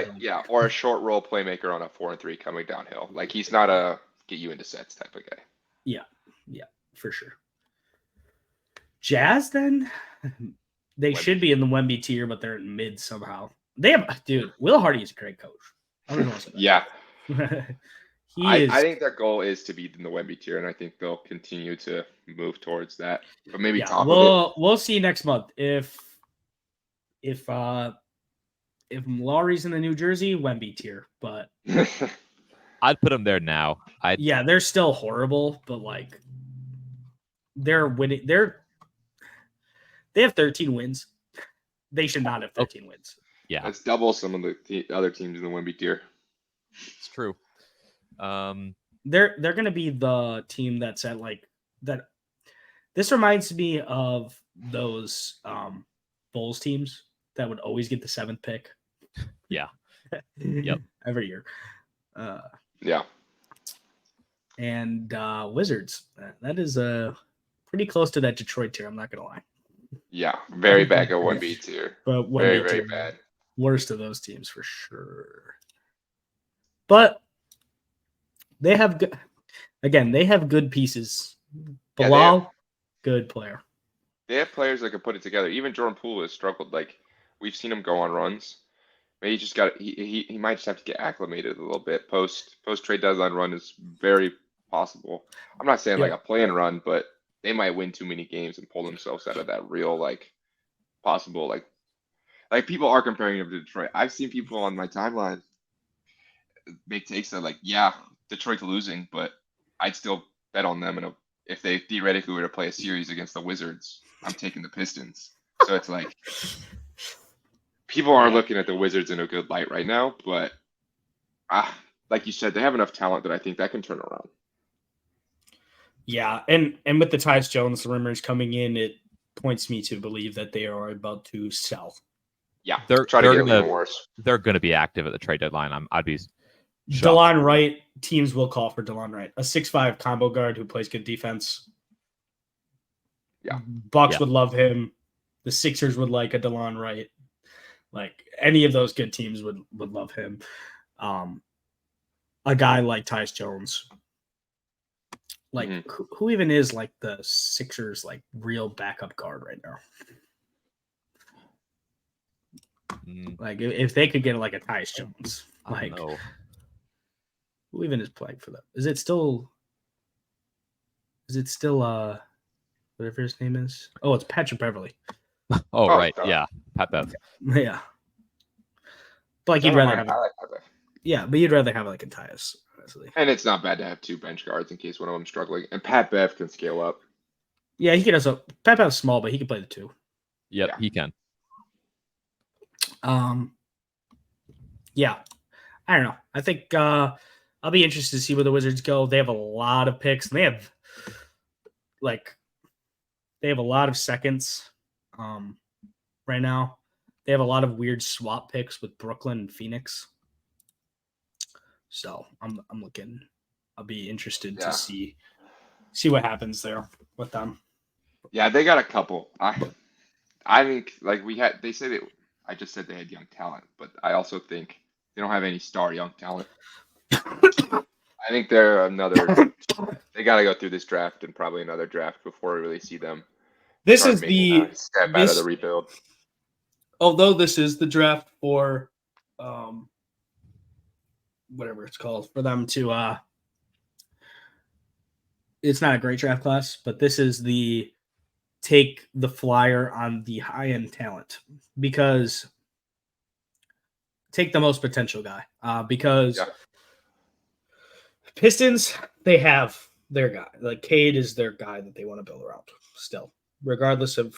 Or a short roll playmaker on a 4-and-3 coming downhill. Like he's not a get you into sets type of guy. Yeah, for sure. Jazz, then they should be in the Wemby tier, but they're in mid somehow. Will Hardy is a great coach. I don't know what yeah, I think their goal is to be in the Wemby tier, and I think they'll continue to move towards that. But maybe we'll see next month if Lowry's in the New Jersey, Wemby tier, but I'd put them there now. They're still horrible, but like they're winning. They have 13 wins. They should not have 13 wins. Yeah, that's double some of the other teams in the Wemby tier. It's true. They're going to be the team that's at like that. This reminds me of those Bulls teams that would always get the 7th pick. Yeah. Yep. Every year. Yeah. And Wizards. That is pretty close to that Detroit tier. I'm not going to lie. Yeah. Very bad at 1B tier. But very, very bad. Worst of those teams for sure. But they have good. again, they have good pieces. Yeah, Bilal, good player. they have players that can put it together. Even Jordan Poole has struggled. Like we've seen him go on runs. Maybe he just got he might just have to get acclimated a little bit. Post trade deadline run is very possible. I'm not saying like Yeah. a plan run, but they might win too many games and pull themselves out of that real like possible like people are comparing him to Detroit. I've seen people on my timeline make takes that like, yeah, Detroit's losing, but I'd still bet on them. And if they theoretically were to play a series against the Wizards, I'm taking the Pistons. So it's like people are Yeah. looking at the Wizards in a good light right now, but like you said, they have enough talent that I think that can turn around. Yeah, and with the Tyus Jones rumors coming in, it points me to believe that they are about to sell. Yeah, They're try to get gonna even worse. they're gonna be active at the trade deadline. I'd be shocked. DeLon Wright, teams will call for DeLon Wright, a 6'5" combo guard who plays good defense. Yeah. Bucks Yeah. would love him. The Sixers would like a DeLon Wright. Like any of those good teams would love him. A guy like Tyus Jones. Like who even is like the Sixers like real backup guard right now? Like if they could get like a Tyus Jones, I don't know. who even is playing for them? Is it still whatever his name is? Oh, it's Patrick Beverly. Oh, right, God. yeah, Pat Bev. Yeah. But like you'd rather have but you'd rather have like a Tyus, honestly. And it's not bad to have two bench guards in case one of them's struggling. And Pat Bev can scale up. Yeah, he can also Pat Bev's small, but he can play the two. Yep, Yeah. he can. Yeah. I don't know. I think I'll be interested to see where the Wizards go. They have a lot of picks. And they have a lot of seconds right now. They have a lot of weird swap picks with Brooklyn and Phoenix. So I'm looking. I'll be interested to see what happens there with them. Yeah, they got a couple. I think like they said it. I just said they had young talent, but I also think they don't have any star young talent. I think they're they got to go through this draft and probably another draft before we really see them. This is making a step out of the rebuild. Although this is the draft for whatever it's called, for them to it's not a great draft class, but this is the take the flyer on the high end talent, because take the most potential guy, because Pistons, they have their guy. Like Cade is their guy that they want to build around still, regardless of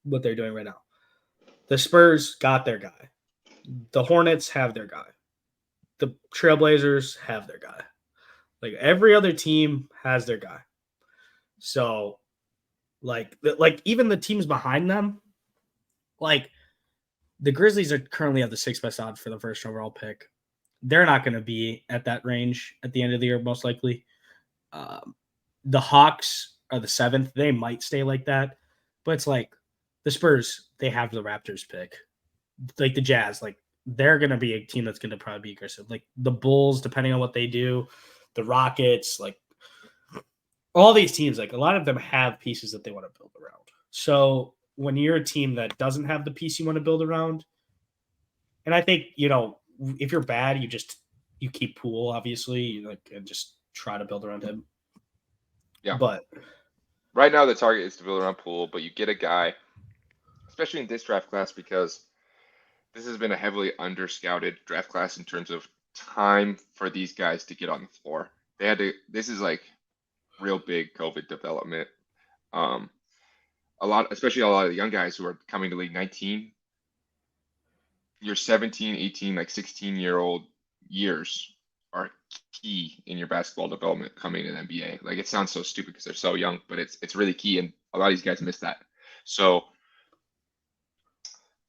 what they're doing right now. The Spurs got their guy. The Hornets have their guy. The Trailblazers have their guy. Like every other team has their guy. So like even the teams behind them, like the Grizzlies are currently at the 6th best odds for the first overall pick. They're not going to be at that range at the end of the year, most likely. The Hawks are the 7th. They might stay like that, but it's like the Spurs, they have the Raptors pick. Like the Jazz, like they're going to be a team that's going to probably be aggressive. Like the Bulls, depending on what they do, the Rockets, like all these teams, like a lot of them have pieces that they want to build around. So when you're a team that doesn't have the piece you want to build around, and I think, if you're bad, you keep Poole, obviously, and just try to build around him. Yeah. But right now the target is to build around Poole, but you get a guy, especially in this draft class, because this has been a heavily under-scouted draft class in terms of time for these guys to get on the floor. This is like real big COVID development. Especially a lot of the young guys who are coming to league 19. Your 17, 18, like 16-year-old years are key in your basketball development coming to the NBA. Like it sounds so stupid because they're so young, but it's really key, and a lot of these guys miss that. So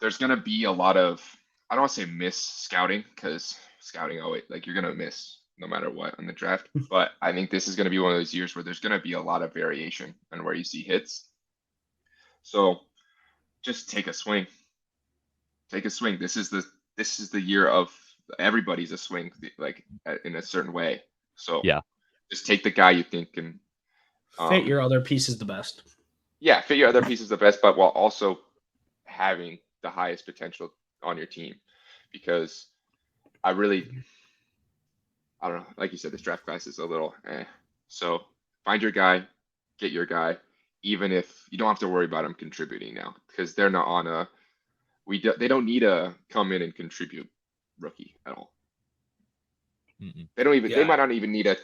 there's gonna be a lot of, I don't want to say miss scouting, because scouting, like you're gonna miss no matter what on the draft. But I think this is gonna be one of those years where there's gonna be a lot of variation on where you see hits. So just take a swing. Take a swing. This is the year of everybody's a swing, like in a certain way. So Yeah. Just take the guy you think can fit your other pieces the best. Yeah, fit your other pieces the best, but while also having the highest potential on your team. Because I don't know, like you said, this draft class is a little So find your guy, get your guy, even if you don't have to worry about him contributing now, because they're not on they don't need a come in and contribute rookie at all. They might not even need a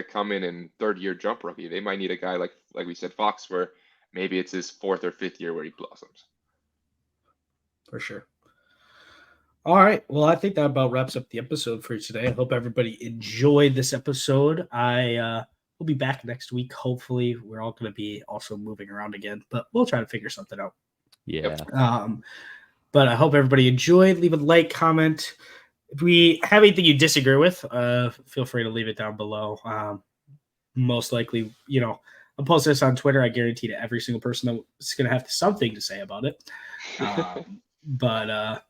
come in and third year jump rookie. They might need a guy like we said, Fox, where maybe it's his fourth or fifth year where he blossoms. For sure. All right. Well, I think that about wraps up the episode for today. I hope everybody enjoyed this episode. We'll be back next week. Hopefully, we're all going to be also moving around again, but we'll try to figure something out. Yeah. But I hope everybody enjoyed. Leave a like, comment. If we have anything you disagree with, feel free to leave it down below. Most likely, I'll post this on Twitter. I guarantee to every single person that's going to have something to say about it. But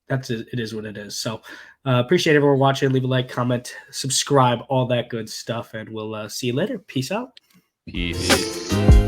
it is what it is. So appreciate everyone watching. Leave a like, comment, subscribe, all that good stuff. And we'll see you later. Peace out. Peace.